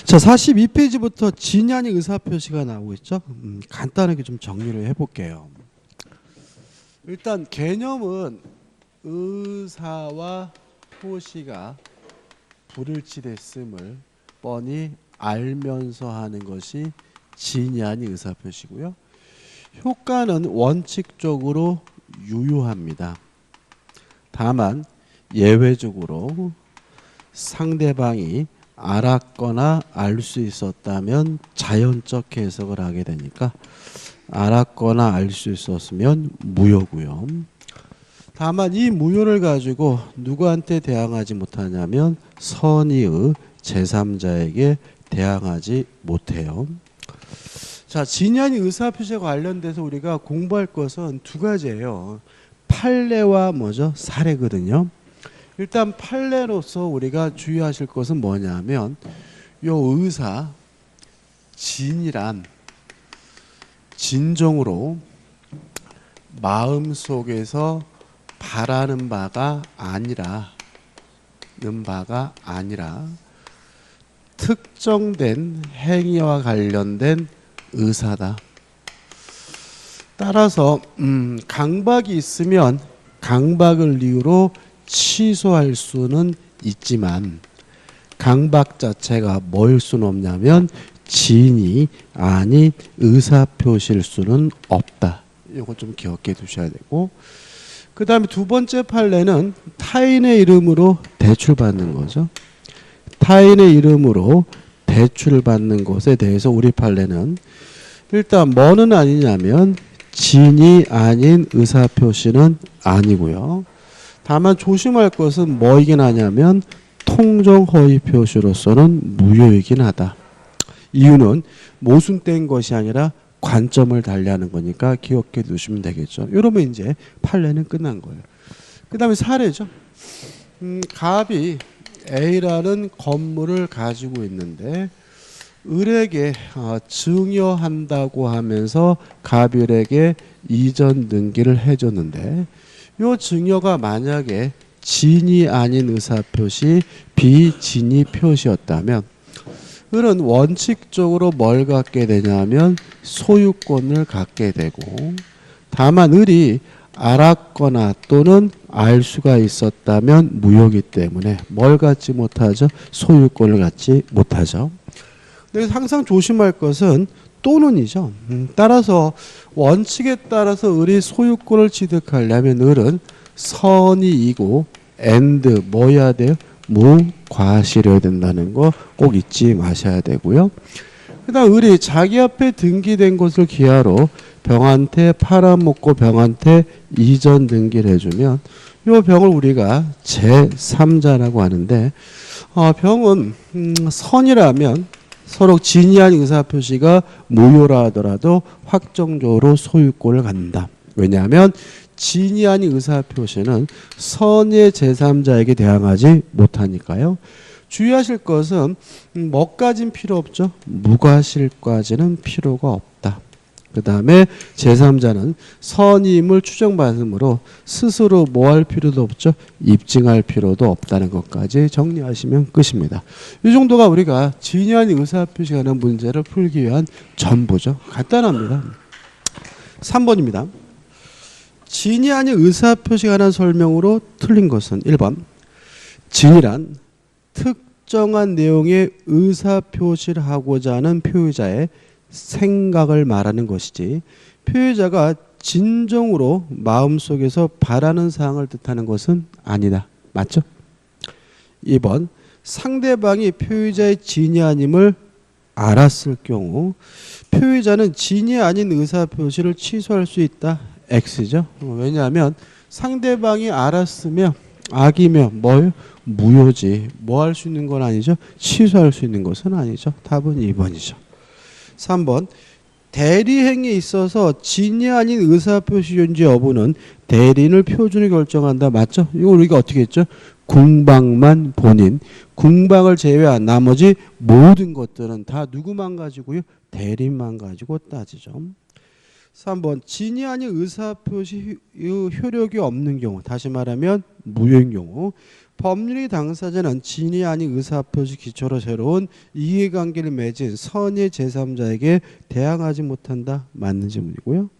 자, 42페이지부터 진이 아닌 의사표시가 나오고 있죠. 간단하게 좀 정리를 해볼게요. 일단 개념은 의사와 표시가 불일치됐음을 뻔히 알면서 하는 것이 진이 아닌 의사표시고요. 효과는 원칙적으로 유효합니다. 다만 예외적으로 상대방이 알았거나 알 수 있었다면 자연적 해석을 하게 되니까 알았거나 알 수 있었으면 무효고요. 다만 이 무효를 가지고 누구한테 대항하지 못하냐면 선의의 제3자에게 대항하지 못해요. 자, 진이 아닌 의사표시에 관련돼서 우리가 공부할 것은 두 가지예요. 판례와 뭐죠? 사례거든요. 일단 판례로서 우리가 주의하실 것은 뭐냐면 요 의사 진이란 진정으로 마음속에서 바라는 바가 아니라 특정된 행위와 관련된 의사다. 따라서 강박이 있으면 강박을 이유로 취소할 수는 있지만 강박 자체가 뭐일 수는 없냐면 진이 아닌 의사표시일 수는 없다. 이거 좀 기억해 두셔야 되고, 그 다음에 두 번째 판례는 타인의 이름으로 대출받는 거죠. 타인의 이름으로 대출받는 것에 대해서 우리 판례는 일단 뭐는 아니냐면 진이 아닌 의사표시는 아니고요. 다만 조심할 것은 뭐이긴 하냐면 통정허위 표시로서는 무효이긴 하다. 이유는 모순된 것이 아니라 관점을 달리하는 거니까 기억해 두시면 되겠죠. 이러면 이제 판례는 끝난 거예요. 그 다음에 사례죠. 갑이 A라는 건물을 가지고 있는데 을에게 증여한다고 하면서 갑을에게 이전 등기를 해줬는데 이 증여가 만약에 진이 아닌 의사표시 비진이 표시였다면 을은 원칙적으로 뭘 갖게 되냐면 소유권을 갖게 되고, 다만 을이 알았거나 또는 알 수가 있었다면 무효이기 때문에 뭘 갖지 못하죠? 소유권을 갖지 못하죠. 그래서 항상 조심할 것은 또는이죠. 따라서 원칙에 따라서 을이 소유권을 취득하려면 을은 선의이고 and 뭐여야 돼요? 무과실해야 된다는 거 꼭 잊지 마셔야 되고요. 그 다음 을이 자기 앞에 등기된 것을 기하로 병한테 팔아먹고 병한테 이전 등기를 해주면 이 병을 우리가 제3자라고 하는데, 병은 선이라면 서로 진이 아닌 의사표시가 무효라 하더라도 확정적으로 소유권을 갖는다. 왜냐하면 진이 아닌 의사표시는 선의 제3자에게 대항하지 못하니까요. 주의하실 것은 뭐까지는 필요 없죠. 무과실까지는 필요가 없다. 그 다음에 제3자는 선임을 추정받으므로 스스로 뭐 할 필요도 없죠. 입증할 필요도 없다는 것까지 정리하시면 끝입니다. 이 정도가 우리가 진이 아닌 의사표시가 하는 문제를 풀기 위한 전부죠. 간단합니다. 3번입니다. 진이 아닌 의사표시가 하는 설명으로 틀린 것은 1번 진이란 특정한 내용의 의사표시를 하고자 하는 표의자의 생각을 말하는 것이지 표의자가 진정으로 마음속에서 바라는 사항을 뜻하는 것은 아니다. 맞죠? 2번 상대방이 표의자의 진이 아님을 알았을 경우 표의자는 진이 아닌 의사표시를 취소할 수 있다. X죠. 왜냐하면 상대방이 알았으면 악이며 뭐요? 무효지. 뭐 할 수 있는 건 아니죠. 취소할 수 있는 것은 아니죠. 답은 2번이죠. 3번 대리행위에 있어서 진이 아닌 의사표시 존재 여부는 대리인을 표준으로 결정한다. 맞죠? 이거 우리가 어떻게 했죠? 궁방만 본인, 궁방을 제외한 나머지 모든 것들은 다 누구만 가지고요? 대리인만 가지고 따지죠. 3번 진이 아닌 의사표시 효력이 없는 경우, 다시 말하면 무효인 경우 법률의 당사자는 진위 아닌 의사표시 기초로 새로운 이해관계를 맺은 선의 제3자에게 대항하지 못한다. 맞는 질문이고요.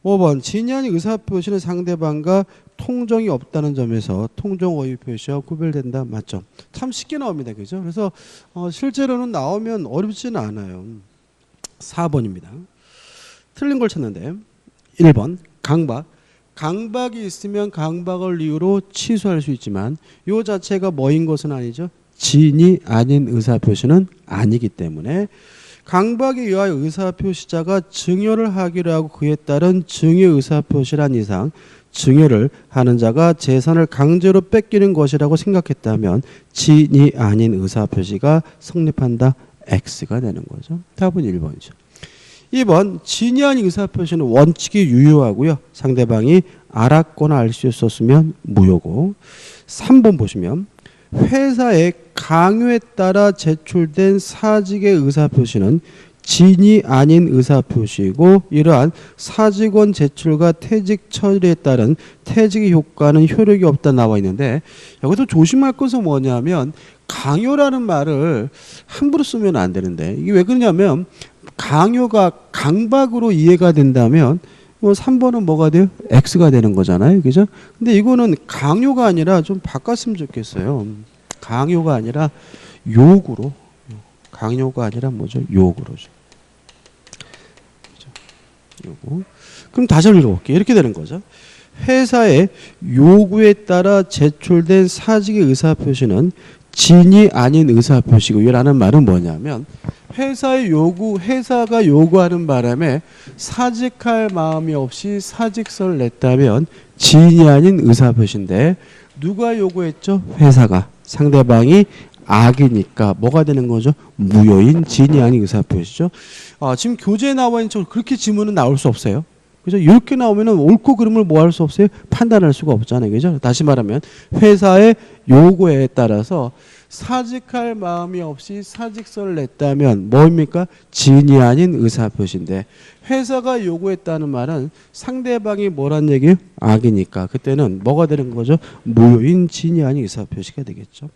5번 진위 아닌 의사표시는 상대방과 통정이 없다는 점에서 통정 어휘 표시와 구별된다. 맞죠? 참 쉽게 나옵니다. 그죠? 그래서 실제로는 나오면 어렵지는 않아요. 4번입니다. 틀린 걸 찾는데 1번 강박. 강박이 있으면 강박을 이유로 취소할 수 있지만 요 자체가 뭐인 것은 아니죠. 진이 아닌 의사표시는 아니기 때문에 강박에 의하여 의사표시자가 증여를 하기로 하고 그에 따른 증여 의사표시란 이상 증여를 하는 자가 재산을 강제로 뺏기는 것이라고 생각했다면 진이 아닌 의사표시가 성립한다. X가 되는 거죠. 답은 1번이죠. 2번 진이 아닌 의사표시는 원칙이 유효하고요. 상대방이 알았거나 알 수 있었으면 무효고 3번 보시면 회사의 강요에 따라 제출된 사직의 의사표시는 진이 아닌 의사표시이고 이러한 사직원 제출과 퇴직 처리에 따른 퇴직의 효과는 효력이 없다 나와 있는데 여기서 조심할 것은 뭐냐면 강요라는 말을 함부로 쓰면 안 되는데 이게 왜 그러냐면 강요가 강박으로 이해가 된다면 3번은 뭐가 돼요? X가 되는 거잖아요. 그죠? 근데 이거는 강요가 아니라 좀 바꿨으면 좋겠어요. 강요가 아니라 요구로. 강요가 아니라 뭐죠? 요구로죠. 그죠? 요구. 그럼 다시 한번 읽어볼게요. 이렇게 되는 거죠. 회사의 요구에 따라 제출된 사직의 의사표시는 진이 아닌 의사표시고 라는 말은 뭐냐면 회사의 요구, 회사가 요구하는 바람에 사직할 마음이 없이 사직서를 냈다면 진이 아닌 의사표시인데 누가 요구했죠? 회사가. 상대방이 악이니까 뭐가 되는 거죠? 무효인 진이 아닌 의사표시죠. 지금 교재에 나와 있는 척 그렇게 지문은 나올 수 없어요. 그죠? 이렇게 나오면은 옳고 그름을 뭐 할 수 없어요? 판단할 수가 없잖아요. 그죠? 다시 말하면 회사의 요구에 따라서 사직할 마음이 없이 사직서를 냈다면 뭐입니까? 진이 아닌 의사표시인데 회사가 요구했다는 말은 상대방이 뭐란 얘기예요? 악이니까 그때는 뭐가 되는 거죠? 무효인 진이 아닌 의사표시가 되겠죠.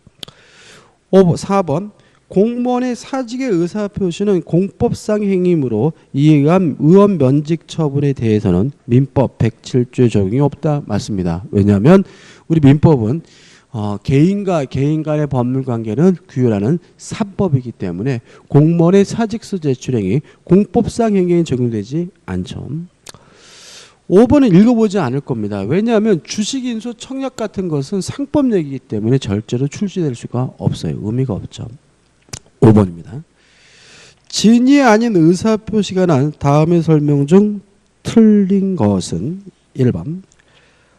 4번 공무원의 사직의 의사표시는 공법상 행위이므로 이에 의한 의원 면직 처분에 대해서는 민법 107조의 적용이 없다. 맞습니다. 왜냐하면 우리 민법은 개인과 개인 간의 법률 관계는 규율하는 사법이기 때문에 공무원의 사직서 제출 행위 공법상 행위에 적용되지 않죠. 5번은 읽어보지 않을 겁니다. 왜냐하면 주식인수 청약 같은 것은 상법얘기이기 때문에 절대로 출시될 수가 없어요. 의미가 없죠. 5번입니다. 진이 아닌 의사표시가 난 다음의 설명 중 틀린 것은 1번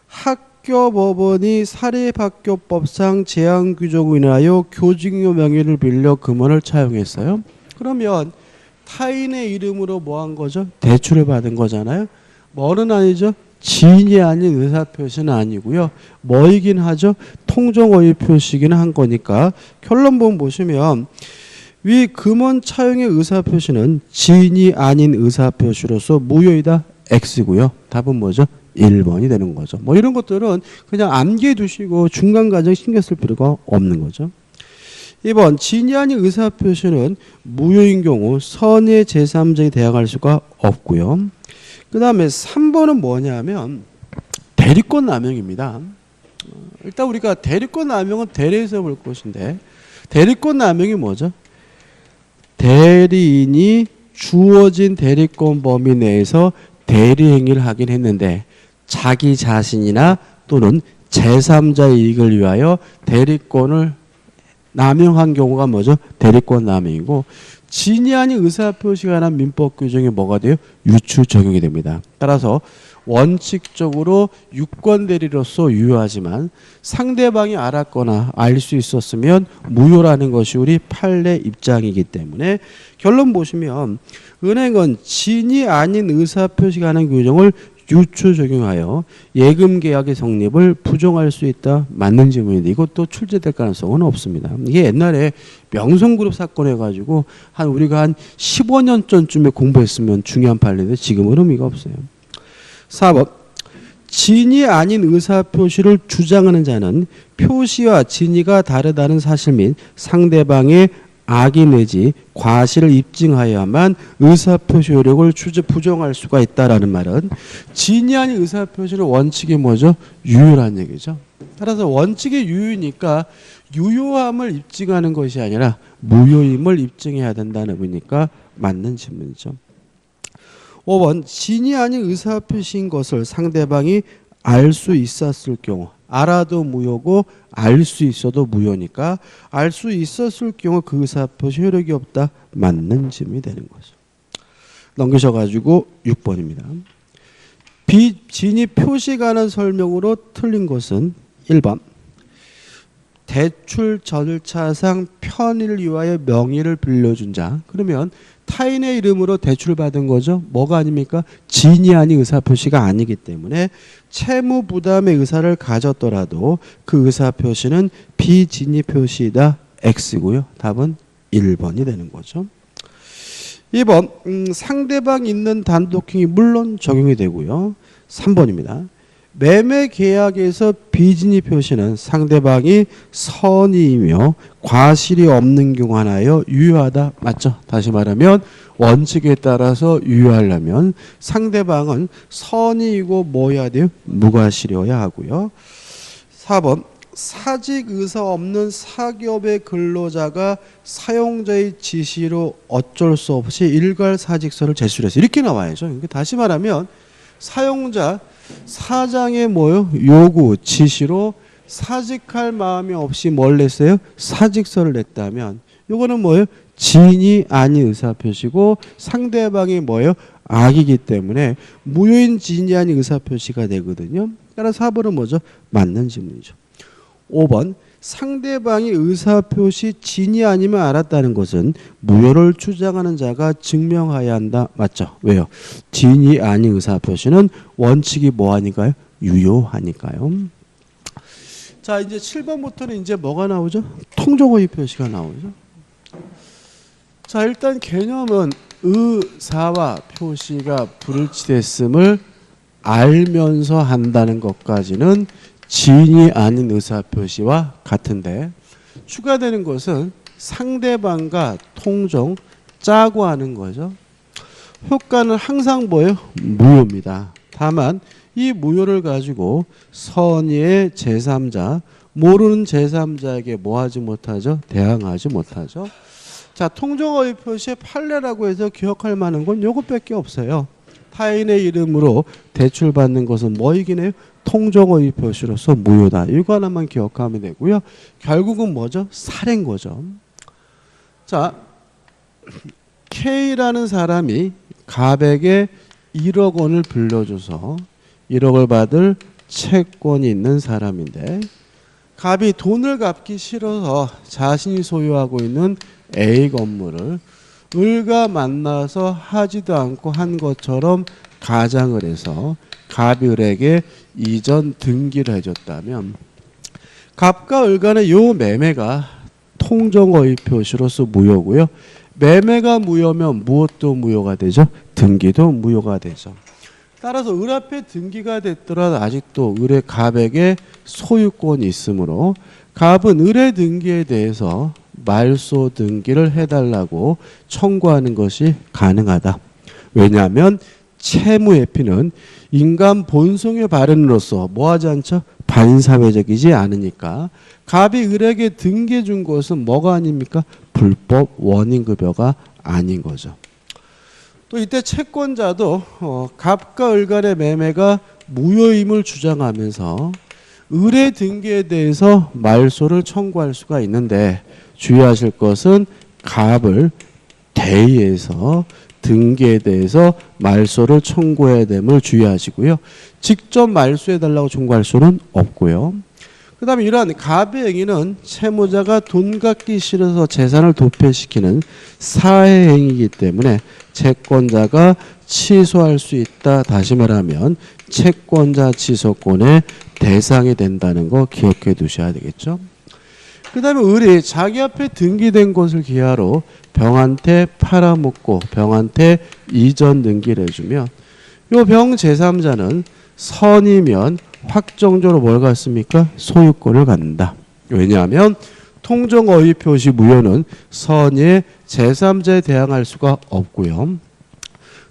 학교법원이 사립학교법상 제한규정으로 인하여 교직료 명의를 빌려 금원을 차용했어요. 그러면 타인의 이름으로 뭐 한 거죠? 대출을 받은 거잖아요. 뭐는 아니죠? 진이 아닌 의사표시는 아니고요. 뭐이긴 하죠? 통정어휘 표시기는 한 거니까 결론본 보시면 위 금원 차용의 의사표시는 진이 아닌 의사표시로서 무효이다. X고요. 답은 뭐죠? 1번이 되는 거죠. 뭐 이런 것들은 그냥 암기해 두시고 중간 과정 신경 쓸 필요가 없는 거죠. 2번 진이 아닌 의사표시는 무효인 경우 선의 제3자에 대항할 수가 없고요. 그 다음에 3번은 뭐냐면 대리권 남용입니다. 일단 우리가 대리권 남용은 대리에서 볼 것인데 대리권 남용이 뭐죠? 대리인이 주어진 대리권 범위 내에서 대리 행위를 하긴 했는데 자기 자신이나 또는 제3자의 이익을 위하여 대리권을 남용한 경우가 뭐죠? 대리권 남용이고 진이 아닌 의사표시가 관한 민법 규정이 뭐가 돼요? 유추 적용이 됩니다. 따라서 원칙적으로 유권 대리로서 유효하지만 상대방이 알았거나 알 수 있었으면 무효라는 것이 우리 판례 입장이기 때문에 결론 보시면 은행은 진이 아닌 의사표시가 관한 규정을 유추 적용하여 예금 계약의 성립을 부정할 수 있다. 맞는 질문인데 이것도 출제될 가능성은 없습니다. 이게 옛날에 명성그룹 사건 해가지고 우리가 한 15년 전쯤에 공부했으면 중요한 판례인데 지금은 의미가 없어요. 4번 진이 아닌 의사표시를 주장하는 자는 표시와 진이가 다르다는 사실 및 상대방의 악의 내지 과실을 입증하여야만 의사표시 효력을 부정할 수가 있다라는 말은 진이 아닌 의사표시는 원칙이 뭐죠? 유효란 얘기죠. 따라서 원칙이 유효니까 유효함을 입증하는 것이 아니라 무효임을 입증해야 된다는 의미니까 맞는 질문이죠. 5번 진이 아닌 의사표시인 것을 상대방이 알 수 있었을 경우 알아도 무효고 알 수 있어도 무효니까 알 수 있었을 경우 그 의사표시 효력이 없다. 맞는 질문이 되는 거죠. 넘기셔가지고 6번입니다. 진이 표시가는 설명으로 틀린 것은 1번 대출 절차상 편의를 위하여 명의를 빌려준 자. 그러면 타인의 이름으로 대출을 받은 거죠. 뭐가 아닙니까? 진이 아닌 의사표시가 아니기 때문에 채무 부담의 의사를 가졌더라도 그 의사표시는 비진이 표시이다. X고요. 답은 1번이 되는 거죠. 2번 상대방 있는 단독행위 물론 적용이 되고요. 3번입니다. 매매 계약에서 비진이 표시는 상대방이 선의이며 과실이 없는 경우 하나여 유효하다. 맞죠? 다시 말하면 원칙에 따라서 유효하려면 상대방은 선의이고 뭐여야 돼요? 무과실이어야 하고요. 4번 사직 의사 없는 사기업의 근로자가 사용자의 지시로 어쩔 수 없이 일괄 사직서를 제출해서 이렇게 나와야죠. 그러니까 다시 말하면 사용자 사장의 뭐요? 요구, 지시로 사직할 마음이 없이 뭘 냈어요? 사직서를 냈다면 요거는 뭐예요? 진이 아닌 의사표시고 상대방이 뭐예요? 악이기 때문에 무효인 진이 아닌 의사표시가 되거든요. 따라서 4번은 뭐죠? 맞는 질문이죠. 5번 상대방이 의사표시 진이 아니면 알았다는 것은 무효를 주장하는 자가 증명해야 한다. 맞죠? 왜요? 진이 아닌 의사표시는 원칙이 뭐하니까요? 유효하니까요. 자, 이제 7번부터는 이제 뭐가 나오죠? 통정호의 표시가 나오죠. 자, 일단 개념은 의사와 표시가 불일치됐음을 알면서 한다는 것까지는 진이 아닌 의사표시와 같은데 추가되는 것은 상대방과 통정 짜고 하는 거죠. 효과는 항상 뭐예요? 무효입니다. 다만 이 무효를 가지고 선의의 제3자 모르는 제3자에게 뭐하지 못하죠? 대항하지 못하죠. 자, 통정어의 표시의 판례라고 해서 기억할 만한 건 요것밖에 없어요. 타인의 이름으로 대출받는 것은 뭐이긴 해요? 통정어의 표시로서 무효다. 이거 하나만 기억하면 되고요. 결국은 뭐죠? 살인 거죠. 자, K라는 사람이 갑에게 1억 원을 빌려줘서 1억을 받을 채권이 있는 사람인데 갑이 돈을 갚기 싫어서 자신이 소유하고 있는 A 건물을 을과 만나서 하지도 않고 한 것처럼 가장을 해서 갑이 을에게 이전 등기를 해줬다면 갑과 을 간의 요 매매가 통정어의 표시로서 무효고요. 매매가 무효면 무엇도 무효가 되죠? 등기도 무효가 되죠. 따라서 을 앞에 등기가 됐더라도 아직도 을의 갑에게 소유권이 있으므로 갑은 을의 등기에 대해서 말소 등기를 해달라고 청구하는 것이 가능하다. 왜냐하면 채무회피는 인간 본성의 발현으로서 뭐하지 않죠? 반사회적이지 않으니까 갑이 을에게 등기해 준 것은 뭐가 아닙니까? 불법 원인급여가 아닌 거죠. 또 이때 채권자도 갑과 을 간의 매매가 무효임을 주장하면서 을의 등기에 대해서 말소를 청구할 수가 있는데 주의하실 것은 갑을 대의해서 등기에 대해서 말소를 청구해야 됨을 주의하시고요. 직접 말소해달라고 청구할 수는 없고요. 그 다음에 이러한 갑의 행위는 채무자가 돈 갚기 싫어서 재산을 도패시키는 사해행위이기 때문에 채권자가 취소할 수 있다. 다시 말하면 채권자 취소권의 대상이 된다는 거 기억해 두셔야 되겠죠. 그 다음에 을이 자기 앞에 등기된 것을 기하로 병한테 팔아먹고 병한테 이전 등기를 해주면 요 병 제3자는 선이면 확정적으로 뭘 갖습니까? 소유권을 갖는다. 왜냐하면 통정어휘 표시 무효는 선의 제3자에 대항할 수가 없고요.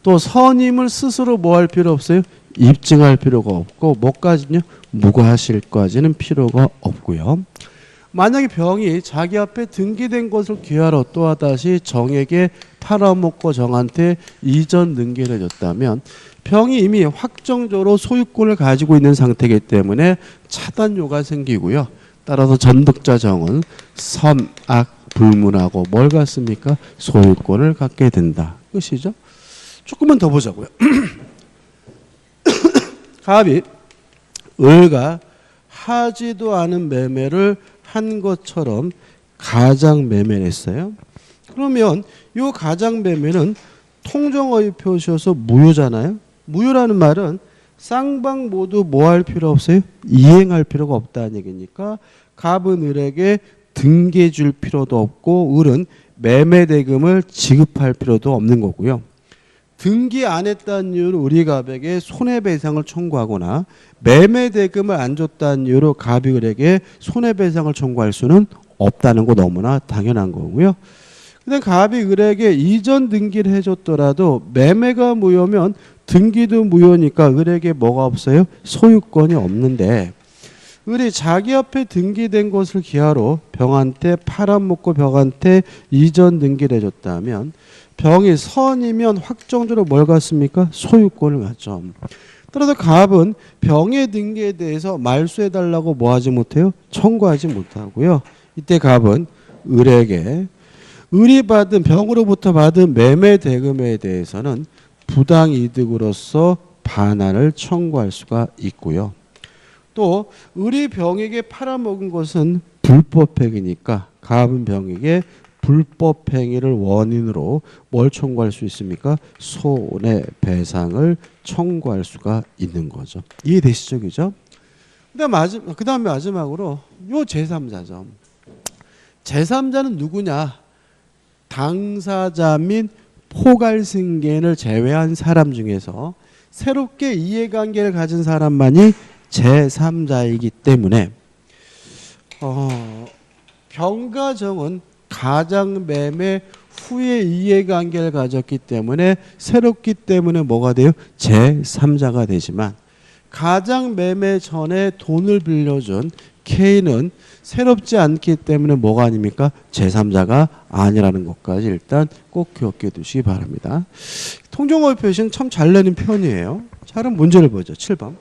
또 선임을 스스로 뭐 할 필요 없어요? 입증할 필요가 없고 뭐까지는요? 무과실까지는 필요가 없고요. 만약에 병이 자기 앞에 등기된 것을 기하러 또다시 정에게 팔아먹고 정한테 이전 등기를 해줬다면 병이 이미 확정적으로 소유권을 가지고 있는 상태이기 때문에 차단료가 생기고요. 따라서 전득자 정은 선악 불문하고 뭘 갖습니까? 소유권을 갖게 된다. 끝이죠. 조금만 더 보자고요. 갑이 을과 하지도 않은 매매를 한 것처럼 가장 매매를 했어요. 그러면 이 가장 매매는 통정어휘 표시여서 무효잖아요. 무효라는 말은 쌍방 모두 뭐 할 필요 없어요? 이행할 필요가 없다는 얘기니까 갑은 을에게 등기해 줄 필요도 없고 을은 매매 대금을 지급할 필요도 없는 거고요. 등기 안 했다는 이유로 우리 갑에게 손해배상을 청구하거나 매매 대금을 안 줬다는 이유로 갑이 을에게 손해배상을 청구할 수는 없다는 거 너무나 당연한 거고요. 근데 갑이 을에게 이전 등기를 해줬더라도 매매가 무효면 등기도 무효니까 을에게 뭐가 없어요? 소유권이 없는데 을이 자기 앞에 등기된 것을 기하로 병한테 팔아먹고 병한테 이전 등기를 해줬다면 병이 선이면 확정적으로 뭘 갖습니까? 소유권을 갖죠. 따라서 갑은 병의 등기에 대해서 말소해달라고 뭐 하지 못해요? 청구하지 못하고요. 이때 갑은 을에게 을이 받은 병으로부터 받은 매매 대금에 대해서는 부당이득으로서 반환을 청구할 수가 있고요. 또 을이 병에게 팔아먹은 것은 불법행위니까 갑은 병에게 불법행위를 원인으로 뭘 청구할 수 있습니까? 손해배상을 청구할 수가 있는 거죠. 이해되시죠? 그죠? 그 다음에 마지막으로 요 제3자죠. 제3자는 누구냐? 당사자 및 포괄승계인을 제외한 사람 중에서 새롭게 이해관계를 가진 사람만이 제3자이기 때문에 병과 정은 가장매매 후에 이해관계를 가졌기 때문에 새롭기 때문에 뭐가 돼요? 제3자가 되지만 가장매매 전에 돈을 빌려준 K는 새롭지 않기 때문에 뭐가 아닙니까? 제3자가 아니라는 것까지 일단 꼭 기억해 두시기 바랍니다. 통정어휘 표시는 참 잘 내는 편이에요. 자, 그럼 문제를 보죠. 7번.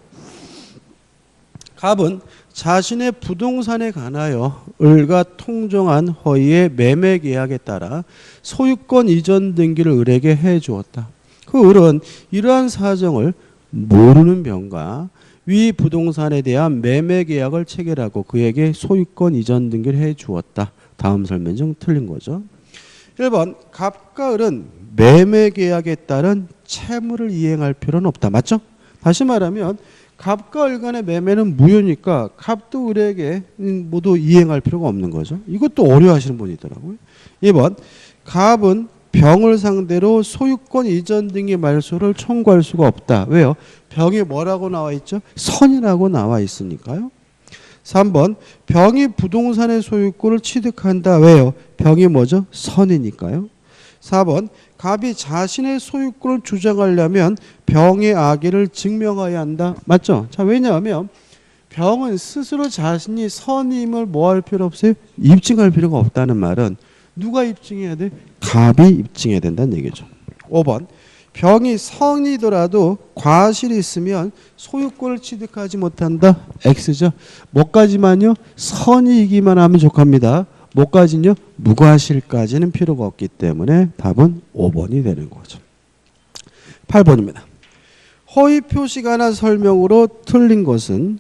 갑은 자신의 부동산에 관하여 을과 통정한 허위의 매매 계약에 따라 소유권 이전 등기를 을에게 해 주었다. 그 을은 이러한 사정을 모르는 병과 위 부동산에 대한 매매 계약을 체결하고 그에게 소유권 이전 등기를 해 주었다. 다음 설명 중 틀린 거죠. 1번 갑과 을은 매매 계약에 따른 채무를 이행할 필요는 없다. 맞죠? 다시 말하면 갑과 을 간의 매매는 무효니까 갑도 을에게 모두 이행할 필요가 없는 거죠. 이것도 어려워하시는 분이 있더라고요. 2번 갑은 병을 상대로 소유권 이전 등의 말소를 청구할 수가 없다. 왜요? 병이 뭐라고 나와 있죠? 선이라고 나와 있으니까요. 3번 병이 부동산의 소유권을 취득한다. 왜요? 병이 뭐죠? 선이니까요. 4번 갑이 자신의 소유권을 주장하려면 병의 악의를 증명해야 한다. 맞죠? 자, 왜냐하면 병은 스스로 자신이 선임을 뭐 할 필요 없어요? 입증할 필요가 없다는 말은 누가 입증해야 돼? 갑이 입증해야 된다는 얘기죠. 5번 병이 선이더라도 과실이 있으면 소유권을 취득하지 못한다. X죠. 뭐까지만요? 선이기만 하면 족합니다. 뭐까지는요? 무과실까지는 필요가 없기 때문에 답은 5번이 되는 거죠. 8번입니다. 허위 표시가나 설명으로 틀린 것은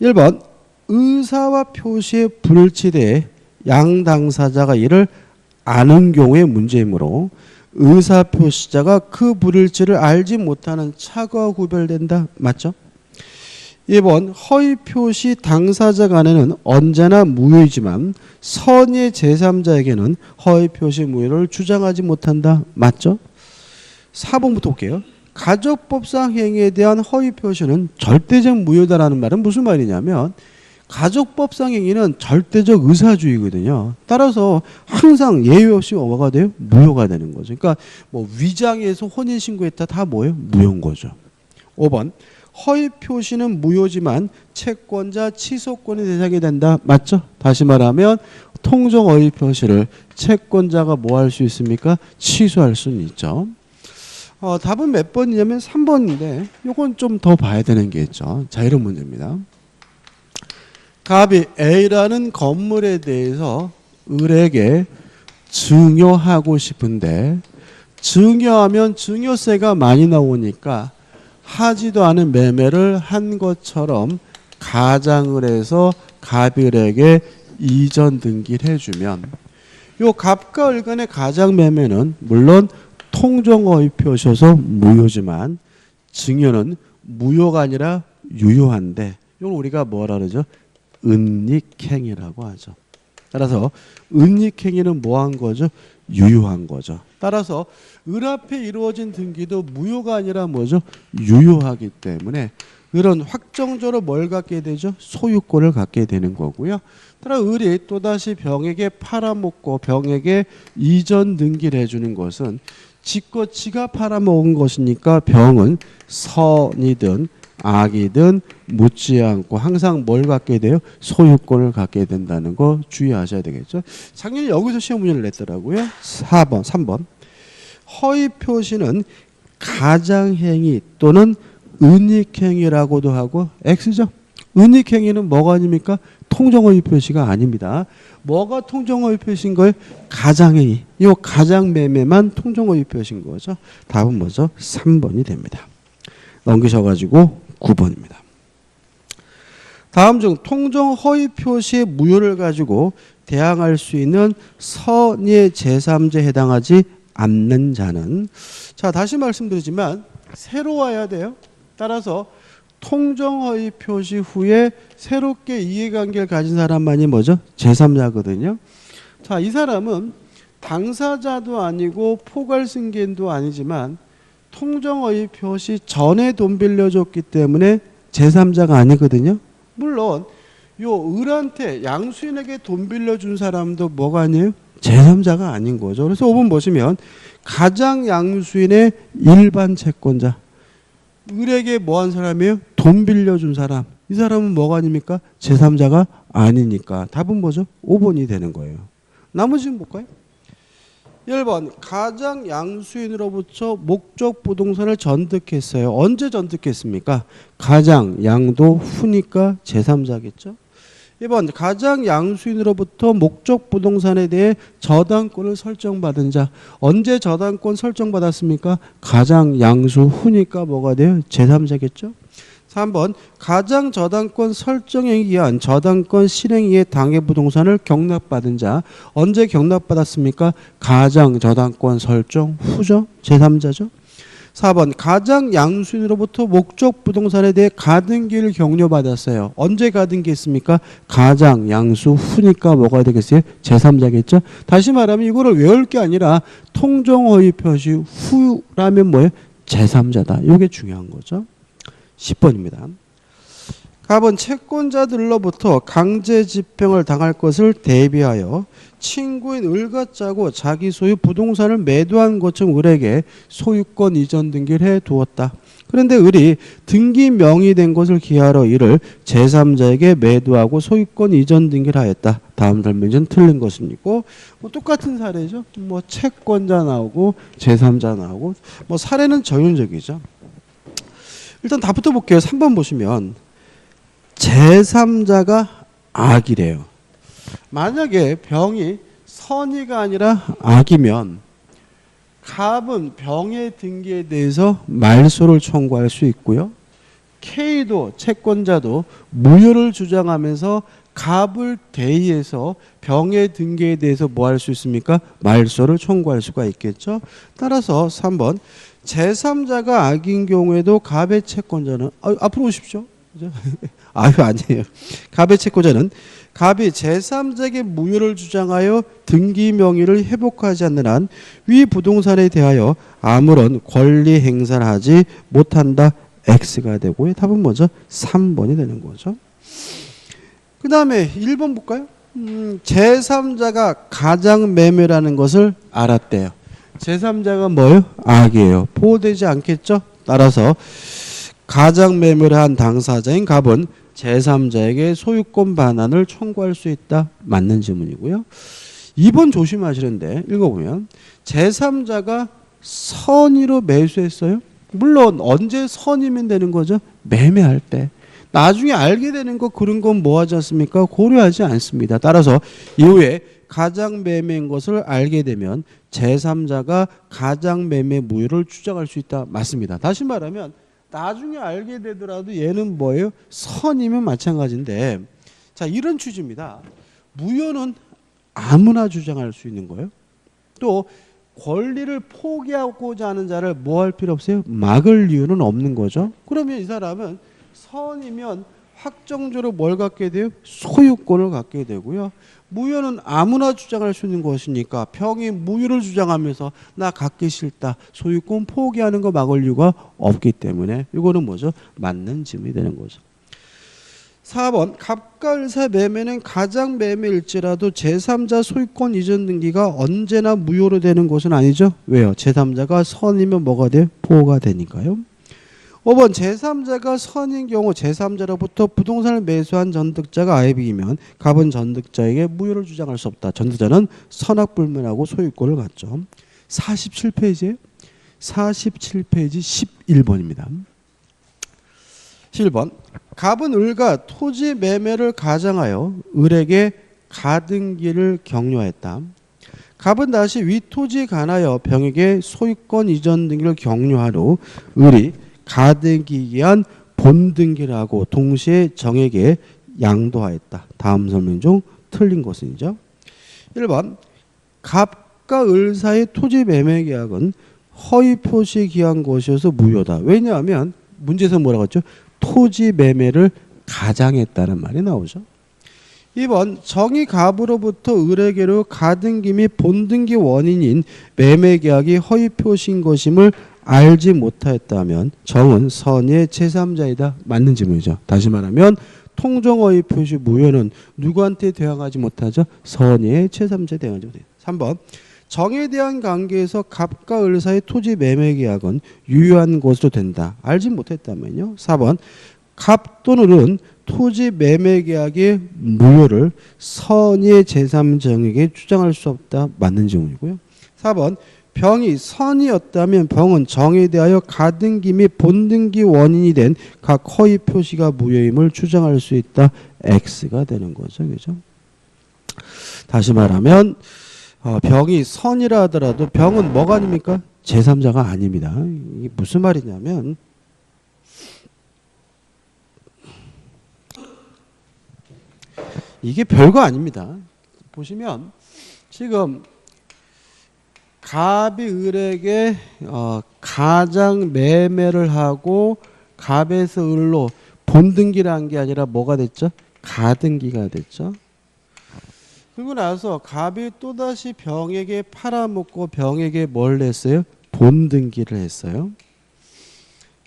1번 의사와 표시의 불일치대에 양 당사자가 이를 아는 경우의 문제이므로 의사 표시자가 그 불일치를 알지 못하는 차거와 구별된다. 맞죠? 2번 허위 표시 당사자 간에는 언제나 무효이지만 선의 제3자에게는 허위 표시 무효를 주장하지 못한다. 맞죠? 4번부터 볼게요. 가족법상 행위에 대한 허위 표시는 절대적 무효다라는 말은 무슨 말이냐면 가족법상 행위는 절대적 의사주의거든요. 따라서 항상 예외 없이 뭐가 돼요? 무효가 되는 거죠. 그러니까 뭐 위장해서 혼인신고했다 다 뭐예요? 무효인 거죠. 5번 허위 표시는 무효지만 채권자 취소권의 대상이 된다. 맞죠? 다시 말하면 통정 허위 표시를 채권자가 뭐 할 수 있습니까? 취소할 수는 있죠. 답은 몇 번이냐면 3번인데 이건 좀 더 봐야 되는 게 있죠. 자, 이런 문제입니다. 갑이 A라는 건물에 대해서 을에게 증여하고 싶은데 증여하면 증여세가 많이 나오니까 하지도 않은 매매를 한 것처럼 가장을 해서 갑이 을에게 이전 등기를 해주면 요 갑과 을 간의 가장 매매는 물론 통정허위 표시여서 무효지만 증여는 무효가 아니라 유효한데 이걸 우리가 뭐라 그러죠? 은닉행위라고 하죠. 따라서 은닉행위는 뭐한 거죠? 유효한 거죠. 따라서 을 앞에 이루어진 등기도 무효가 아니라 뭐죠? 유효하기 때문에 을은 확정적으로 뭘 갖게 되죠? 소유권을 갖게 되는 거고요. 따라 을이 또다시 병에게 팔아먹고 병에게 이전 등기를 해주는 것은 지껏 지가 팔아먹은 것이니까 병은 선이든 악이든 묻지 않고 항상 뭘 갖게 돼요? 소유권을 갖게 된다는 거 주의하셔야 되겠죠. 작년에 여기서 시험 문제를 냈더라고요. 3번. 허위 표시는 가장행위 또는 은닉행위라고도 하고 X죠. 은닉행위는 뭐가 아닙니까? 통정허위 표시가 아닙니다. 뭐가 통정허위 표시인 거예요? 가장행위. 이 가장매매만 통정허위 표시인 거죠. 답은 뭐죠? 3번이 됩니다. 넘기셔가지고 9번입니다. 다음 중 통정 허위 표시의 무효를 가지고 대항할 수 있는 선의 제3자에 해당하지 않는 자는 자 다시 말씀드리지만 새로 와야 돼요. 따라서 통정 허위 표시 후에 새롭게 이해관계를 가진 사람만이 뭐죠? 제3자거든요. 자, 이 사람은 당사자도 아니고 포괄승계인도 아니지만 통정허위 표시 전에 돈 빌려줬기 때문에 제3자가 아니거든요. 물론 요 을한테 양수인에게 돈 빌려준 사람도 뭐가 아니에요? 제3자가 아닌 거죠. 그래서 5번 보시면 가장 양수인의 일반 채권자 을에게 뭐 한 사람이에요? 돈 빌려준 사람. 이 사람은 뭐가 아닙니까? 제3자가 아니니까 답은 뭐죠? 5번이 되는 거예요. 나머지는 볼까요? 1번 가장 양수인으로부터 목적 부동산을 전득했어요. 언제 전득했습니까? 가장 양도 후니까 제3자겠죠. 2번 가장 양수인으로부터 목적 부동산에 대해 저당권을 설정받은 자. 언제 저당권 설정받았습니까? 가장 양수 후니까 뭐가 돼요? 제3자겠죠. 3번 가장 저당권 설정에 의한 저당권 실행위에 당해 부동산을 경납받은 자. 언제 경납받았습니까? 가장 저당권 설정 후죠. 제3자죠. 4번 가장 양수인으로부터 목적 부동산에 대해 가등기를 격려받았어요. 언제 가등기했습니까? 가장 양수 후니까 뭐가 되겠어요? 제3자겠죠. 다시 말하면 이거를 외울 게 아니라 통정허위 표시 후라면 뭐예요? 제3자다. 이게 중요한 거죠. 10번입니다. 갑은 채권자들로부터 강제 집행을 당할 것을 대비하여 친구인 을과 짜고 자기 소유 부동산을 매도한 것처럼 을에게 소유권 이전 등기를 해두었다. 그런데 을이 등기 명의된 것을 기하러 이를 제3자에게 매도하고 소유권 이전 등기를 하였다. 다음 설명은 틀린 것은 있고 뭐 똑같은 사례죠. 뭐 채권자 나오고 제3자 나오고 뭐 사례는 전형적이죠. 일단 답부터 볼게요. 3번 보시면 제3자가 악이래요. 만약에 병이 선의가 아니라 악이면 갑은 병의 등기에 대해서 말소를 청구할 수 있고요. K도 채권자도 무효를 주장하면서 갑을 대의해서 병의 등기에 대해서 뭐 할 수 있습니까? 말소를 청구할 수가 있겠죠. 따라서 3번 제3자가 악인 경우에도 갑의 채권자는 앞으로 오십시오. 아유 아니에요. 갑의 채권자는 갑이 제3자에게 무효를 주장하여 등기 명의를 회복하지 않는 한 위 부동산에 대하여 아무런 권리 행사를 하지 못한다. X가 되고요. 답은 뭐죠? 3번이 되는 거죠. 그 다음에 1번 볼까요? 제3자가 가장매매라는 것을 알았대요. 제3자가 뭐예요? 악이에요. 보호되지 않겠죠? 따라서 가장매매를 한 당사자인 갑은 제3자에게 소유권 반환을 청구할 수 있다. 맞는 질문이고요. 2번 조심하시는데 읽어보면 제3자가 선의로 매수했어요. 물론 언제 선이면 되는 거죠? 매매할 때. 나중에 알게 되는 거 그런 건 뭐 하지 않습니까? 고려하지 않습니다. 따라서 이후에 가장매매인 것을 알게 되면 제3자가 가장매매 무효를 주장할 수 있다. 맞습니다. 다시 말하면 나중에 알게 되더라도 얘는 뭐예요? 선이면 마찬가지인데 자 이런 취지입니다. 무효는 아무나 주장할 수 있는 거예요. 또 권리를 포기하고자 하는 자를 뭐 할 필요 없어요? 막을 이유는 없는 거죠. 그러면 이 사람은 선이면 확정적으로 뭘 갖게 돼요? 소유권을 갖게 되고요. 무효는 아무나 주장할 수 있는 것이니까 병이 무효를 주장하면서 나 갖기 싫다. 소유권 포기하는 거 막을 이유가 없기 때문에 이거는 뭐죠? 맞는 질문이 되는 거죠. 4번 갑과 을사의 매매는 가장매매일지라도 제3자 소유권 이전 등기가 언제나 무효로 되는 것은 아니죠. 왜요? 제3자가 선이면 뭐가 돼요? 보호가 되니까요. 5번 제3자가 선인 경우 제3자로부터 부동산을 매수한 전득자가 아이비이면 갑은 전득자에게 무효를 주장할 수 없다. 전득자는 선악불문하고 소유권을 갖죠. 47페이지에 47페이지 11번입니다. 11번 갑은 을과 토지 매매를 가장하여 을에게 가등기를 격려했다. 갑은 다시 위 토지에 관하여 병에게 소유권 이전 등기를 격려한 후 을이 가등기에 의한 본등기를 하고 동시에 정에게 양도하였다. 다음 설명 중 틀린 것은이죠. 1번 갑과 을 사이 토지 매매 계약은 허위 표시에 기한 것이어서 무효다. 왜냐하면 문제에서 뭐라고 했죠? 토지 매매를 가장했다는 말이 나오죠. 2번 정이 갑으로부터 을에게로 가등기 및 본등기 원인인 매매 계약이 허위 표시인 것임을 알지 못하였다면 정은 선의의 제3자이다. 맞는 질문이죠. 다시 말하면 통정허위 표시 무효는 누구한테 대항하지 못하죠? 선의의 제3자에 대항하지 못해요. 3번 정에 대한 관계에서 갑과 을 사이 토지 매매 계약은 유효한 것으로 된다. 알지 못했다면요. 4번 갑 또는 을은 토지 매매 계약의 무효를 선의의 제3자에게 주장할 수 없다. 맞는 질문이고요. 4번 병이 선이었다면 병은 정에 대하여 가등기 및 본등기 원인이 된 각 허위 표시가 무효임을 주장할 수 있다. X가 되는 거죠. 그죠? 다시 말하면 병이 선이라 하더라도 병은 뭐가 아닙니까? 제3자가 아닙니다. 이게 무슨 말이냐면 이게 별거 아닙니다. 보시면 지금 갑이 을에게 가장 매매를 하고 갑에서 을로 본등기를 한 게 아니라 뭐가 됐죠? 가등기가 됐죠. 그리고 나서 갑이 또다시 병에게 팔아먹고 병에게 뭘 했어요? 본등기를 했어요.